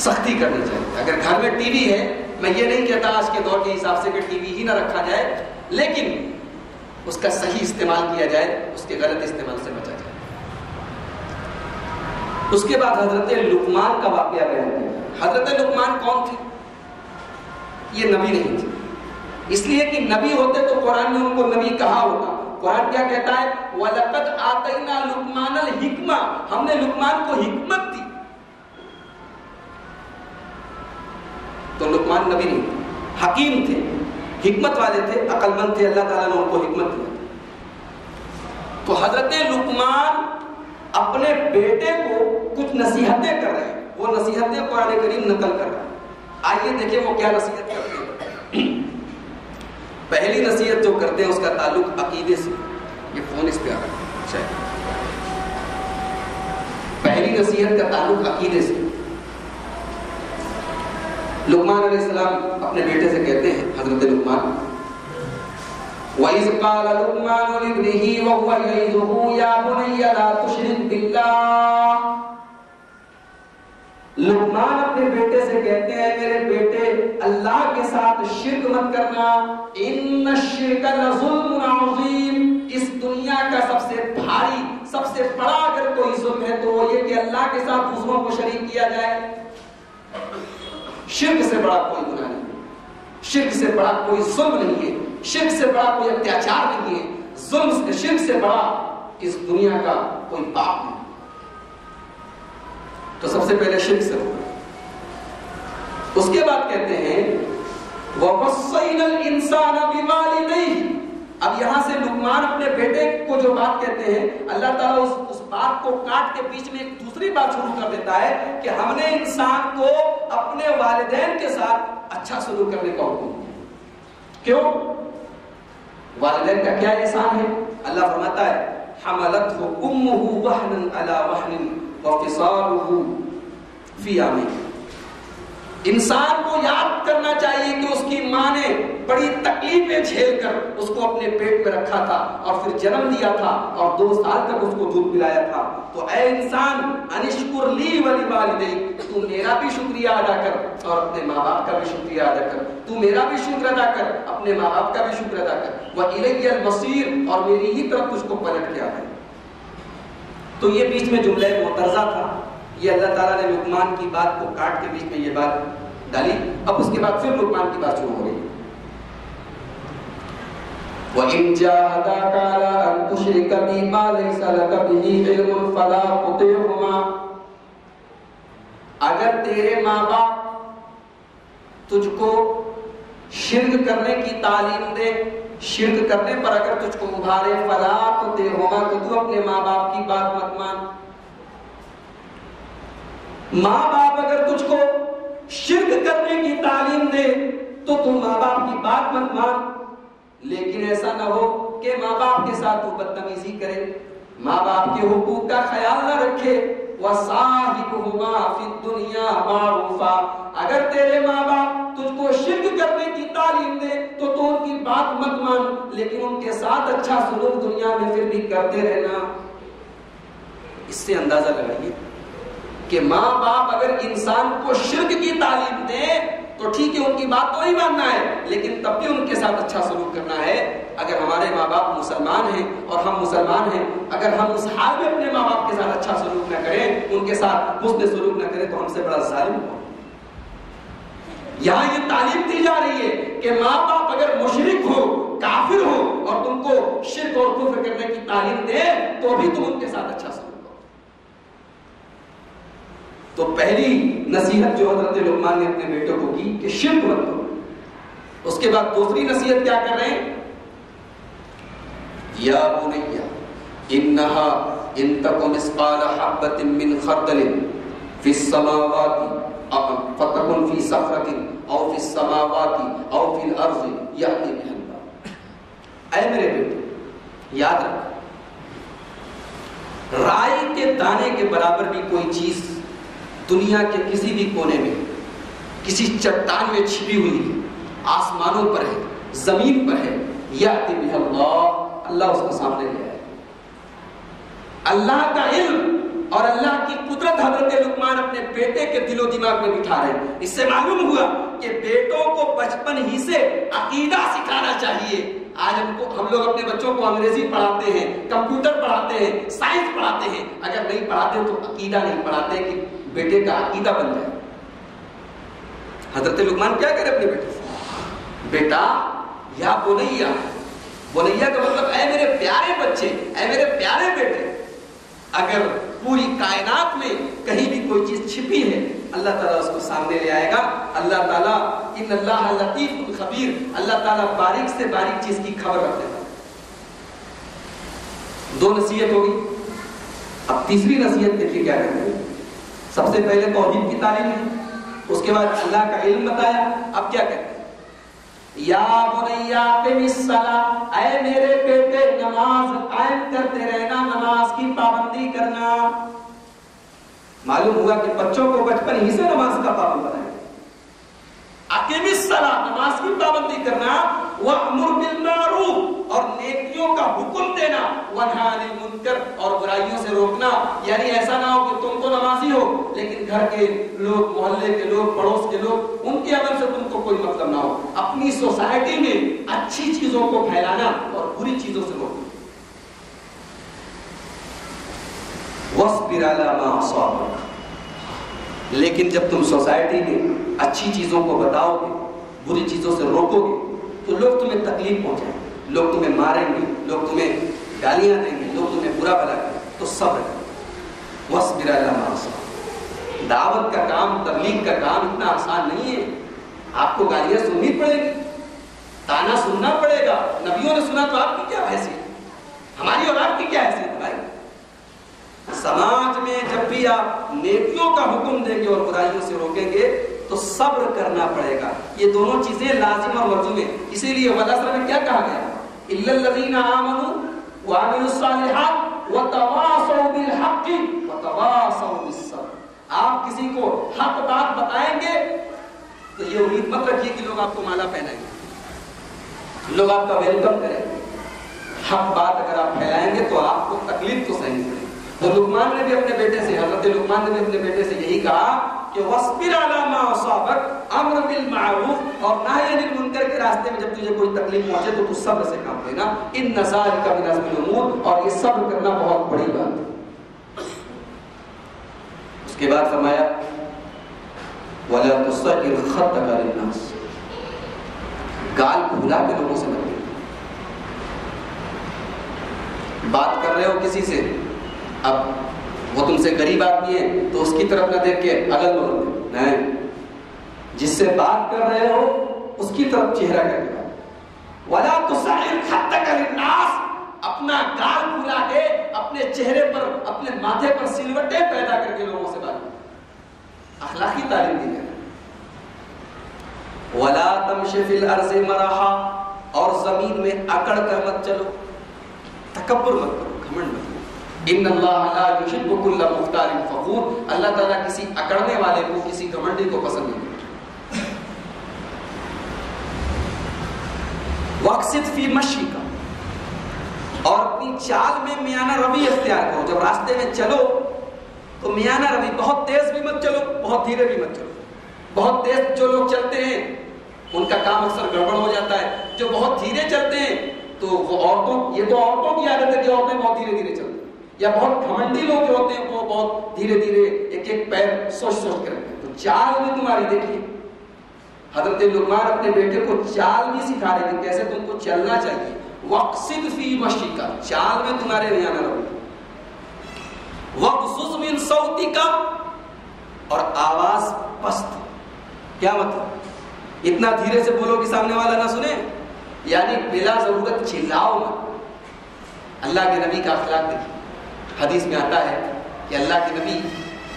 S1: سختی کرنی چاہیے. اگر گھر میں ٹی وی ہے، میں یہ نہیں کہتا آج کے دور کے حساب سے کہ ٹی وی ہی نہ رکھا جائے، لیکن اس کا صحیح استعمال کیا جائے، اس کے غلط استعمال سے بچا جائے. اس کے بعد حضرت لقمان کا واقعہ بیان کیا. حضرت لقمان کون تھے؟ یہ نبی نہیں تھے، اس لیے کہ نبی ہوتے تو قرآن نے ان کو نبی کہا ہوتا. قرآن کیا کہتا ہے؟ وَلَقَدْ آتَيْنَا لُقْمَانَ الْحِكْمَةَ، ہم نے لقمان کو حکمت دی. تو لقمان نبی نہیں تھے، حکیم تھے، حکمت والے تھے، عقل مند تھے. اللہ تعالیٰ نے ان کو حکمت دی. تو حضرت لقمان اپنے بیٹے کو کچھ نصیحتیں کر رہے ہیں. وہ نصیحتیں قرآن کریم نقل کر رہا ہے. آئیے دیکھیں وہ کیا نصیحت کرتے ہیں. پہلی نصیحت جو کرتے ہیں اس کا تعلق عقیدے سے. یہ فون اس پہ آ رہا ہے. پہلی نصیحت کا تعلق عقیدے سے. لقمان علیہ السلام اپنے بیٹے سے کہتے ہیں، حضرت لقمان، وَإِذْ قَالَ لُقْمَانُ لِابْنِهِ وَهُوَ يَعِظُهُ يَا بُنَيَّ لَا تُشْرِكْ بِاللَّهِ. لقمان اپنے بیٹے سے کہتے ہیں، میرے بیٹے اللہ کے ساتھ شرک مت کرنا. ان الشرک لظلم عظیم، اس دنیا کا سب سے بھاری، سب سے بڑا اگر کوئی ظلم ہے تو وہ یہ کہ اللہ کے ساتھ دوسروں کو شریک کیا جائے. شرک سے بڑا کوئی گناہ نہیں ہے، شرک سے بڑا کوئی ظلم نہیں ہے، شرک سے بڑا کوئی اتیاچار نہیں ہے، ظلم سے، شرک سے بڑا اس دنیا کا کوئی پاپ نہیں. تو سب سے پہلے شرک سے روکنا. اس کے بعد کہتے ہیں وَوَصَّيْنَا الْإِنسَانَ بِوَالِدَيْهِ. اب یہاں سے لقمان اپنے بیٹے کو جو بات کہتے ہیں، اللہ تعالیٰ اس بات کو کاٹ کے بیچ میں ایک دوسری بات شروع کر دیتا ہے کہ ہم نے انسان کو اپنے والدین کے ساتھ اچھا سلوک کرنے کا حکم دیا. کیوں؟ والدین کا کیا احسان ہے؟ اللہ فرماتا ہے حَمَلَتْهُ أُمُّهُ وَهْنًا عَلَى وَهْنٍ وَفِصَالُهُ فِي عَامَيْنِ. انسان کو یاد کرنا چاہیے کہ اس کی ماں نے بڑی تکلیفیں جھیل کر اس کو اپنے پیٹ میں رکھا تھا اور پھر جنم دیا تھا اور 2 سال تک اس کو دودھ پلایا تھا. تو اے انسان انشکر لی وَلِوَالِدَيْکَ، تو میرا بھی شکریہ ادا کر اور اپنے ماں باپ کا بھی شکریہ ادا کر. تو میرا بھی شکر ادا کر، اپنے ماں باپ کا بھی شکر ادا کر. وَإِلَيَّ الْمَصِيرُ، اور میری ہی طرف تجھ کو پلٹ کے آنا ہے. تو یہ بیچ میں جملہ معترضہ تھا. یہ اللہ تعالیٰ نے لقمان کی بات کو کاٹ کے بیچ میں یہ بات ڈالی. اب اس کے بعد پھر لقمان کی بات شروع ہو گئی. وَإِن جَاهَدَاكَ عَلَىٰ أَن تُشْرِكَ بِي مَا لَيْسَ لَكَ بِهِ عِلْمٌ فَلَا تُطِعْهُمَا. اگر تیرے ماں باپ تجھ کو شرک کرنے کی تعلیم دے، شرک کرنے پر اگر تجھ کو ابھارے، فَلَا تُطِعْهُمَا، تو تو اپنے ماں باپ کی بات مت مان. ماں باپ اگر تجھ کو شرک کرنے کی تعلیم دے تو تم ماں باپ کی بات مت مان. لیکن ایسا نہ ہو کہ ماں باپ کے ساتھ تو بدتمیزی کرے، ماں باپ کے حقوق کا خیال نہ رکھے، وَصَاحِبُهُمَا فِي الدُّنْيَا مَعْرُوفًا، اگر تیرے ماں باپ تجھ کو شرک کرنے کی تعلیم دے تو ان کی بات مت مان، لیکن ان کے ساتھ اچھا سلوک دنیا میں پھر بھی کرتے رہنا۔ اس سے اندازہ لگائیے کہ ماں باپ اگر انسان کو شرک کی تعلیم دیں تو ٹھیک ہے، ان کی بات تو نہیں ماننا ہے، لیکن تب بھی ان کے ساتھ اچھا سلوک کرنا ہے۔ اگر ہمارے ماں باپ مسلمان ہیں اور ہم مسلمان ہیں، اگر ہم اس حال میں اپنے ماں باپ کے ساتھ اچھا سلوک نہ کریں، ان کے ساتھ حسن سلوک نہ کریں، تو ہم سے بڑا ظالم ہو۔ یہاں یہ تعلیم دی جا رہی ہے کہ ماں باپ اگر مشرک ہو، کافر ہو، اور تم کو شرک اور کفر کرنے کی تعلیم دے تو بھی تم ان کے ساتھ اچھا سلوک۔ تو پہلی نصیحت جو حضرت لقمان نے اپنے بیٹوں کو کی کہ شرک مت کرو۔ اس کے بعد دوسری نصیحت کیا کر رہے ہیں؟ یا بنی انہا ان تک مثقال حبۃ من خردل فی السماوات فتکن فی صخرۃ او فی السماوات او فی الارض یأتی بها اللہ۔ اے میرے بیٹے، یاد رکھ، رائی کے دانے کے برابر بھی کوئی چیز دنیا کے کسی بھی کونے میں، کسی چٹان میں چھپی ہوئی ہے، آسمانوں پر ہے، زمین پر ہے، یأتی بها اللہ، اللہ اس کو سامنے لے آئے۔ اللہ کا علم اور اللہ کی قدرت حضرت لقمان اپنے بیٹے کے دل و دماغ میں بٹھا رہے ہیں۔ اس سے معلوم ہوا کہ بیٹوں کو بچپن ہی سے عقیدہ سکھانا چاہیے۔ آج ہم لوگ اپنے بچوں کو انگریزی پڑھاتے ہیں، کمپیوٹر پڑھاتے ہیں، سائنس پڑھاتے ہیں، اگر نہیں پڑھاتے تو عقیدہ نہیں پڑھاتے کہ بیٹے کا عقیدہ بن جائے۔ حضرت لقمان کیا کرے اپنے بیٹے سے؟ بیٹا، یا بنیا، بنیا کا مطلب اے میرے پیارے بچے، اے میرے پیارے بیٹے، اگر پوری کائنات میں کہیں بھی کوئی چیز چھپی ہے، اللہ تعالیٰ اس کو سامنے لے آئے گا۔ اللہ تعالیٰ ان اللہ لطیف خبیر، اللہ تعالیٰ باریک سے باریک چیز کی خبر رکھتے ہیں۔ دو نصیحت ہوگی، اب تیسری نصیحت دیکھیے کیا کہتے ہیں۔ سب سے پہلے توحید کی تعلیم دی، اس کے بعد اللہ کا علم بتایا، اب کیا کہتے ہیں؟ یا بنی اقم الصلاۃ، اے میرے بیٹے نماز قائم کرتے رہنا، نماز کی پابندی کرنا۔ معلوم ہوا کہ بچوں کو بچپن ہی سے نماز کا پابند بنائیں۔ اقم الصلاۃ، نماز کی پابندی کرنا، وامر بالمعروف، اور نیکیوں کا حکم دینا، ونہی عن المنکر، اور برائیوں سے روکنا۔ یعنی ایسا نہ ہو کہ تم تو نمازی ہو لیکن گھر کے لوگ، محلے کے لوگ، پڑوس کے لوگ، ان کے عمل سے تم کو کوئی مطلب نہ ہو۔ اپنی سوسائٹی میں اچھی چیزوں کو پھیلانا اور بری چیزوں سے روکنا۔ وَاصْبِرْ عَلَىٰ مَا أَصَابَكَ، لیکن جب تم سوسائٹی میں اچھی چیزوں کو بتاؤ گے، بری چیزوں سے روکو گے، تو لوگ تمہیں تکلیف پہنچائیں گے، لوگ تمہیں ماریں گے، لوگ تمہیں گالیاں دیں گے، لوگ تمہیں برا بھلا کریں گے، تو صبر کرو۔ وَاصْبِرْ عَلَىٰ مَا أَصَابَكَ۔ دعوت کا کام، تبلیغ کا کام اتنا آسان نہیں ہے۔ آپ کو گالیاں سننی پڑے گی، تانا سننا پڑے گا۔ نبیوں نے سنا تو آپ کی کیا حیثیت، ہماری اور آپ کی کیا حیثیت ہے بھائی؟ سماج میں جب بھی آپ نیکیوں کا حکم دیں گے اور برائیوں سے روکیں گے تو صبر کرنا پڑے گا۔ یہ دونوں چیزیں لازم اور لازم ہیں۔ اسی لیے والعصر میں کیا کہا گیا؟ الا الذین آمنوا وعملوا الصالحات وتواصوا بالحق وتواصوا بالصبر۔ آپ کسی کو حق بات بتائیں گے تو یہ امید مت رکھیے کہ لوگ آپ کو مالا پہنائیں گے، لوگ آپ کا ویلکم کریں گے۔ حق بات اگر آپ پھیلائیں گے تو آپ کو تکلیف تو سہنی پڑے گی۔ تو لقمان نے بھی اپنے بیٹے سے، حضرت لقمان نے بھی اپنے بیٹے سے یہی کہا کہ وَاصْبِرْ عَلَىٰ مَا أَصَابَكَ، امر بالمعروف اور نہی عن المنکر کے راستے میں جب تجھے کوئی تکلیف پہنچے تو صبر سے کام لینا۔ ان ذَلِكَ مِنْ عَزْمِ الْأُمُورِ، اور یہ صبر کرنا بہت بڑی بات ہے۔ اس کے بعد فرمایا وَلَا تُصَعِّرْ خَدَّكَ لِلنَّاسِ، گال پھولا کے لوگوں سے مت۔ بات کر رہے ہو کسی سے، اب وہ تم سے غریب آدمی ہے تو اس کی طرف نہ دیکھ کے اگل بغل نہیں، جس سے بات کر رہے ہو اس کی طرف چہرہ کر کے بات۔ وَلَا تُصَعِّرْ خَدَّكَ لِلنَّاسِ، اپنا گال پھولا کے اپنے چہرے پر، اپنے ماتھے پر سلوٹیں پیدا کر کے لوگوں سے بات۔ اخلاقی تعلیم دی ہے۔ وَلَا تَمْشِ فِي الْأَرْضِ مَرَحًا، اور زمین میں اکڑ کر مت چلو، تکبر مت کرو، گھمنڈ مت کرو۔ ان اللہ لا یحب کل مختال فخور، اللہ تعالیٰ کسی اکڑنے والے کو، کسی گھمنڈی کو پسند نہیں کرتا۔ واقصد فی مشیک، اور اپنی چال میں میانہ روی اختیار کرو۔ جب راستے میں چلو تو میانہ روی، بہت تیز بھی مت چلو، بہت دھیرے بھی مت چلو۔ بہت تیز جو لوگ چلتے ہیں ان کا کام اکثر گڑبڑ ہو جاتا ہے، جو بہت دھیرے چلتے ہیں تو وہ عورتوں، یہ تو عورتوں کی عادت ہے کہ عورتیں بہت دھیرے دھیرے چلتی ہیں، یا بہت گھمنڈی لوگ جو ہوتے ہیں وہ بہت دھیرے دھیرے ایک ایک پیر سوچ سوچ کر رکھتے ہیں۔ تو چال بھی تمہاری دیکھیے، حضرت لقمان اپنے بیٹے کو چال بھی سکھا رہے ہیں کہ کیسے تم کو چلنا چاہیے۔ وقصد فی مشیک، چال میں تمہارے میانہ روی۔ وغضض من صوتک، اور آواز پست۔ کیا مطلب؟ اتنا دھیرے سے بولو کہ سامنے والا نہ سنے، یعنی بلا ضرورت چلاؤ مت۔ اللہ کے نبی کا اخلاق دیکھیے، حدیث میں آتا ہے کہ اللہ کے نبی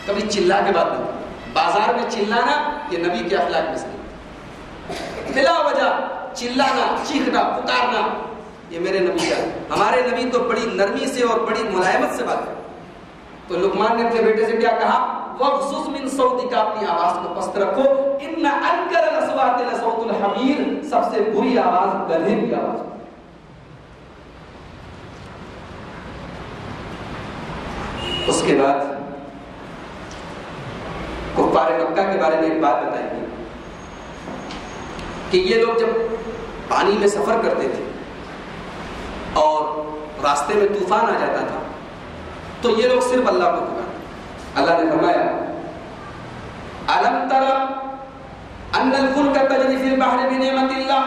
S1: کبھی چلا کے بات نہیں، بازار میں چلانا یہ نبی کے اخلاق میں سے نہیں۔ بلا وجہ چلانا، چیخنا، پکارنا یہ میرے نبی کا۔ ہمارے نبی تو بڑی نرمی سے اور بڑی ملائمت سے بات کرتے۔ تو لقمان نے اپنے بیٹے سے کیا کہا؟ وغضض من صوتک، اپنی آواز کو پست رکھو۔ ان انکر الاصوات لصوت الحمیر، سب سے بری آواز گدھے کی آواز۔ اس کے بعد کفار مکہ کے بارے میں ایک بات بتائی گئی کہ یہ لوگ جب پانی میں سفر کرتے تھے اور راستے میں طوفان آ جاتا تھا تو یہ لوگ صرف اللہ کو پکارتے۔ اللہ نے فرمایا الم تر ان الفلک تجری فی البحر بنعمت اللہ،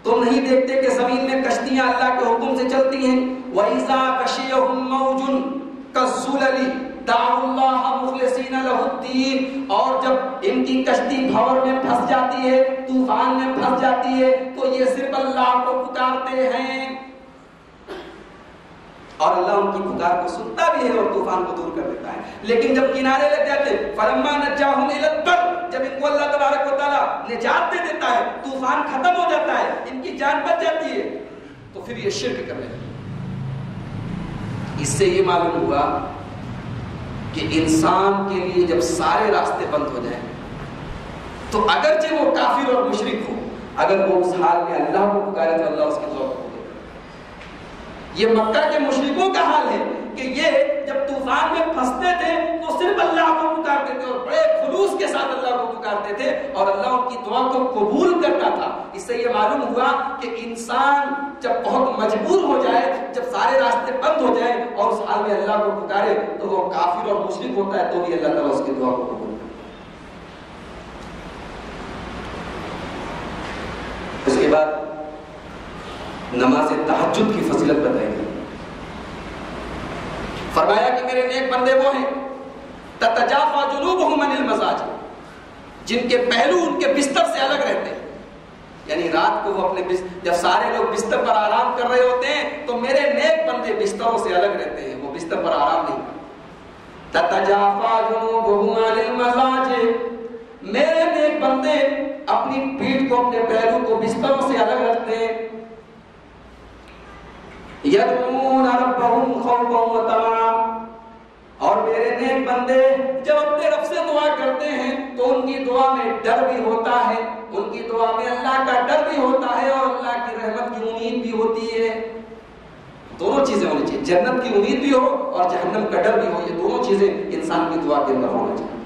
S1: تم نہیں دیکھتے کہ زمین میں کشتیاں اللہ کے حکم سے چلتی ہیں۔ وَإِذَا غَشِيَهُم مَّوْجٌ كَالظُّلَلِ دَعَوُا اللَّهَ مُخْلِصِينَ لَهُ الدِّينَ، اور جب ان کی کشتی بھور میں پھنس جاتی ہے، طوفان میں پھنس جاتی ہے، تو یہ صرف اللہ کو پکارتے ہیں، اور اللہ ان کی پکار کو سنتا بھی ہے اور طوفان کو دور کر دیتا ہے۔ لیکن جب کنارے لگ جاتے ہیں، فَلَمَّا نَجَّاهُمْ إِلَى الْبَرِّ، جب ان کو اللہ تبارک و تعالیٰ نجات دے دیتا ہے، طوفان ختم ہو جاتا ہے، ان کی جان بچ جاتی ہے، تو پھر یہ شرک کر رہے ہیں۔ اس سے یہ معلوم ہوا کہ انسان کے لیے جب سارے راستے بند ہو جائیں تو اگرچہ وہ کافر اور مشرک ہو، اگر وہ اس حال میں اللہ کو پکارے تو اللہ اس کی دعا کو قبول کرے۔ یہ مکہ کے مشرکوں کا حال ہے کہ یہ جب طوفان میں پھنستے تھے تو صرف اللہ کو پکارتے تھے اور بڑے خلوص کے ساتھ اللہ کو پکارتے تھے اور اللہ ان کی دعا کو قبول کرتا تھا۔ اس سے یہ معلوم ہوا کہ انسان جب بہت مجبور ہو جائے، جب سارے راستے بند ہو جائیں اور اس حال میں اللہ کو پکارے تو وہ کافر اور مشرک ہوتا ہے تو بھی اللہ تعالیٰ اس کی دعا کو قبول کرتا ہے۔ اس کے بعد نماز تہجد کی فضیلت بتائی گئی۔ فرمایا کہ میرے نیک بندے وہ ہیں تتجافا جنوبہم عن المضاجع، جن کے پہلو ان کے بستر سے الگ رہتے ہیں، یعنی رات کو وہ اپنے جب سارے لوگ بستر پر آرام کر رہے ہوتے ہیں تو میرے نیک بندے بستروں سے الگ رہتے ہیں، وہ بستر پر آرام نہیں کرتے۔ تتجافا جنوبہم عن المضاجع، میرے نیک بندے اپنی پیٹھ کو، اپنے پہلو کو بستروں سے الگ رکھتے ہیں۔ یدعون ربہم خوفا وطمعا، اور میرے نیک بندے جب اپنے رب سے دعا کرتے ہیں تو ان کی دعا میں ڈر بھی ہوتا ہے، ان کی دعا میں اللہ کا ڈر بھی ہوتا ہے اور اللہ کی رحمت کی امید بھی ہوتی ہے۔ دونوں چیزیں ہونی چاہیے، جنت کی امید بھی ہو اور جہنم کا ڈر بھی ہو، یہ دونوں چیزیں انسان کی دعا کے اندر ہونا چاہیے۔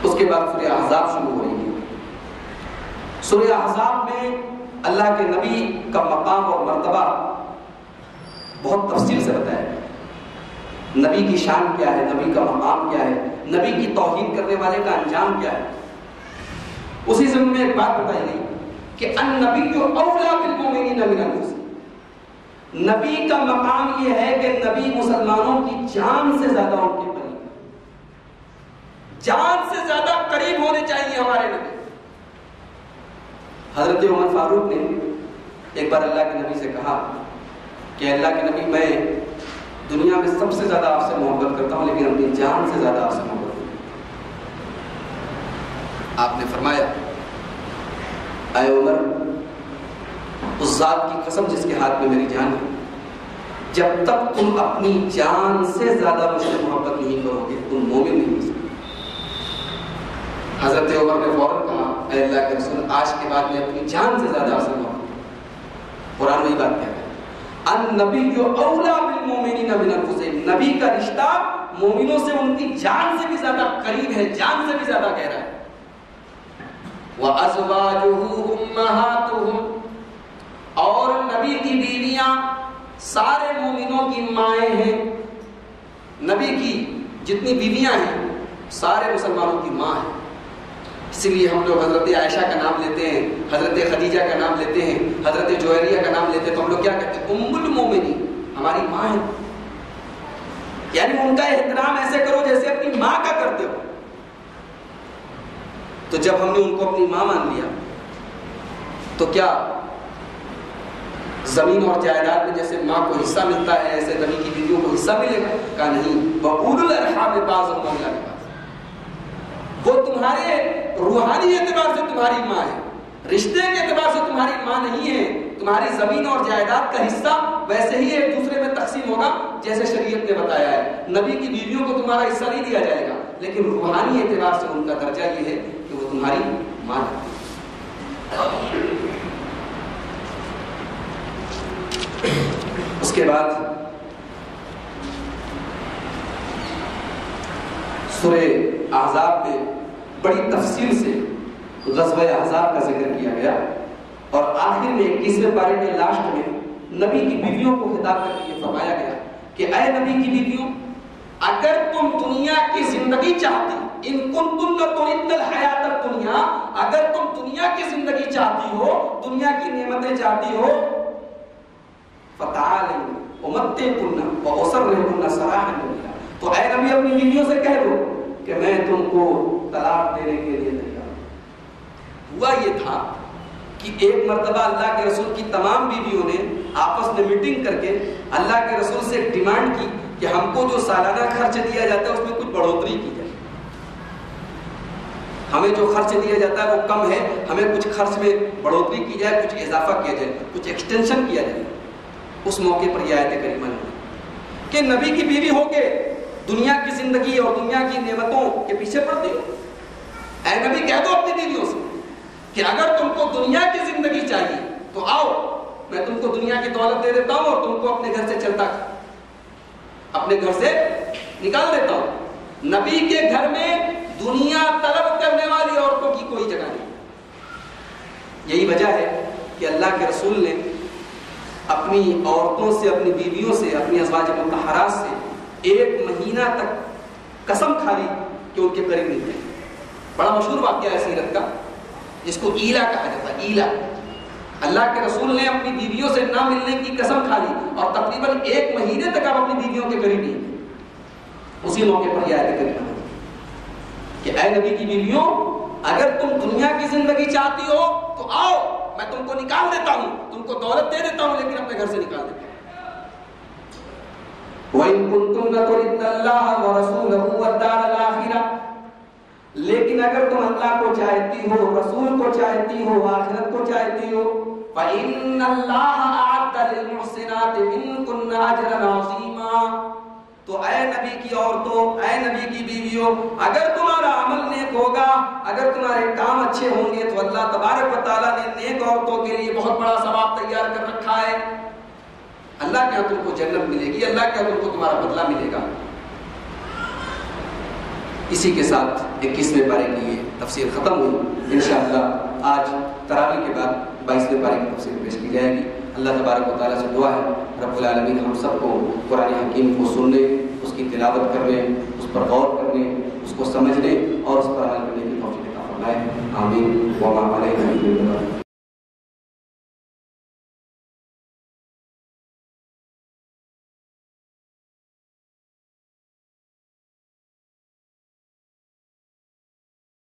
S1: اس کے بعد سورہ احزاب شروع ہو رہی ہے۔ سورہ احزاب میں اللہ کے نبی کا مقام اور مرتبہ بہت تفصیل سے بتایا ہے۔ نبی کی شان کیا ہے، نبی کا مقام کیا ہے، نبی کی توہین کرنے والے کا انجام کیا ہے۔ اسی ضمن میں ایک بات بتائی گئی کہ النبی اولیٰ بالمؤمنین من انفسہم، نبی کا مقام یہ ہے کہ نبی مسلمانوں کی جان سے زیادہ ان کے قریب، جان سے زیادہ قریب ہونے چاہیے ہمارے نبی۔ حضرت عمر فاروق نے ایک بار اللہ کے نبی سے کہا کہ اللہ کے نبی میں دنیا میں سب سے زیادہ آپ سے محبت کرتا ہوں لیکن اپنی جان سے زیادہ آپ سے محبت کرتا ہوں۔ آپ نے فرمایا اے عمر، اس ذات کی قسم جس کے ہاتھ میں میری جان ہے، جب تک تم اپنی جان سے زیادہ مجھ سے محبت نہیں کرو گے تم مومن نہیں ہو سکتے۔ حضرت عمر نے فوراً کہا اے اللہ کے رسول آج کے بعد میں اپنی جان سے زیادہ آپ سے محبت کروں۔ قرآن وہی بات کہتا ہے النبی اولا بالمؤمنین من انفسہم، نبی کا رشتہ مومنوں سے ان کی جان سے بھی زیادہ قریب ہے، جان سے بھی زیادہ گہرا ہے۔ وَأَزْوَاجُهُ أُمَّهَاتُهُمْ، اور نبی کی بیویاں سارے مومنوں کی مائیں ہیں۔ نبی کی جتنی بیویاں ہیں سارے مسلمانوں کی ماں ہیں۔ اسی لیے ہم لوگ حضرت عائشہ کا نام لیتے ہیں، حضرت خدیجہ کا نام لیتے ہیں، حضرت جویریہ کا نام لیتے ہیں، تو ہم لوگ کیا کہتے ہیں؟ ام المومنین، ہماری ماں ہے۔ یعنی ان کا احترام ایسے کرو جیسے اپنی ماں کا کرتے ہو۔ تو جب ہم نے ان کو اپنی ماں مان لیا تو کیا زمین اور جائیداد میں جیسے ماں کو حصہ ملتا ہے ایسے نبی کی بیویوں کو حصہ ملے گا؟ کہا نہیں، وَأُولُو الْأَرْحَامِ بَعْضُهُمْ أَوْلَىٰ بِبَعْضٍ، وہ تمہارے روحانی اعتبار سے تمہاری ماں ہے، رشتے کے اعتبار سے تمہاری ماں نہیں ہے۔ تمہاری زمین اور جائیداد کا حصہ ویسے ہی ایک دوسرے میں تقسیم ہوگا جیسے شریعت نے بتایا ہے۔ نبی کی بیویوں کو تمہارا حصہ نہیں دیا جائے گا، لیکن روحانی اعتبار سے ان کا درجہ یہ ہے کہ وہ تمہاری ماں ہے۔ اس کے بعد سورہ احزاب میں بڑی تفصیل سے غزوہ احزاب کا ذکر کیا گیا اور آخر میں 21ویں پارے کے لاسٹ میں نبی کی بیویوں کو خطاب کر کے یہ فرمایا گیا کہ اے نبی کی بیویوں، اگر تم دنیا کی زندگی چاہتی، ان کنتن تردن الحیات الدنیا، اگر تم دنیا کی زندگی چاہتی ہو، دنیا کی نعمتیں چاہتی ہو، فتعالن امتعکن واسرحکن سراحا جمیلا، تو اے نبی اپنی بیویوں سے کہہ دو کہ میں تم کو طلاق دینے کے لیے تیار ہوں۔ ہوا یہ تھا کہ ایک مرتبہ اللہ کے رسول کی تمام بیویوں نے آپس میں میٹنگ کر کے اللہ کے رسول سے ڈیمانڈ کی کہ ہم کو جو سالانہ خرچ دیا جاتا ہے اس میں کچھ بڑھوتری کی جائے، ہمیں جو خرچ دیا جاتا ہے وہ کم ہے، ہمیں کچھ خرچ میں بڑھوتری کی جائے، کچھ اضافہ کیا جائے، کچھ ایکسٹینشن کیا جائے۔ اس موقع پر یہ آیت کریمہ نے کہ نبی کی بیوی ہو کے دنیا کی زندگی اور دنیا کی نعمتوں کے پیچھے پڑتی ہو، اے نبی کہہ دو اپنی بیویوں سے کہ اگر تم کو دنیا کی زندگی چاہیے تو آؤ، میں تم کو دنیا کی دولت دے دیتا ہوں اور تم کو اپنے گھر سے چلتا اپنے گھر سے نکال دیتا ہوں۔ نبی کے گھر میں دنیا طلب کرنے والی عورتوں کی کوئی جگہ نہیں۔ یہی وجہ ہے کہ اللہ کے رسول نے اپنی عورتوں سے، اپنی بیویوں سے، اپنی ازواج مطہرات سے 1 مہینہ تک قسم کھا لی کہ ان کے قریب نہیں جائیں۔ بڑا مشہور واقعہ ہے سیرت کا جس کو ایلا کہا جاتا ہے۔ ایلا، اللہ کے رسول نے اپنی بیویوں سے نہ ملنے کی قسم کھا لی اور تقریباً 1 مہینے تک آپ اپنی بیویوں کے قریب نہیں گئے۔ اسی موقع پر یہ آیت کریمہ کہ اے نبی کی بیویوں، اگر تم دنیا کی زندگی چاہتی ہو تو آؤ، میں تم کو نکال دیتا ہوں، تم کو دولت دے دیتا ہوں، لیکن اپنے گھر سے نکال دیتا ہوں۔ وَإِن كُنتُنَّ تُرِدْنَ اللَّهَ وَرَسُولَهُ وَالدَّارَ الْآخِرَةَ، لیکن اگر تم اللہ کو چاہتی ہو، رسول کو چاہتی ہو، آخرت کو چاہتی ہو، فَإِنَّ اللَّهَ أَعَدَّ لِلْمُحْسِنَاتِ مِنكُنَّ أَجْرًا عَظِيمًا، تو اے نبی کی عورتوں، اے نبی کی بیویوں، اگر تمہارا عمل نیک ہوگا، اگر تمہارے کام اچھے ہوں گے تو اللہ تبارک و تعالیٰ نے نیک عورتوں کے لیے بہت بڑا ثواب تیار کر رکھا ہے۔ اللہ کے ہاں تم کو جنت ملے گی، اللہ کے ہاں تم کو تمہارا بدلہ ملے گا۔ اسی کے ساتھ 21ویں پارے کی یہ تفسیر ختم ہوئی۔ انشاءاللہ آج تراویح کے بعد 22ویں پارے کی تفسیر پیش کی جائے گی۔ اللہ تبارک و تعالیٰ سے دعا ہے رب العالمین ہم سب کو قرآن حکیم کو سننے، اس کی تلاوت کرنے، اس پر غور کرنے، اس کو سمجھنے اور اس پر عمل کرنے کی توفیق عطا فرمائے۔ آمین۔ وما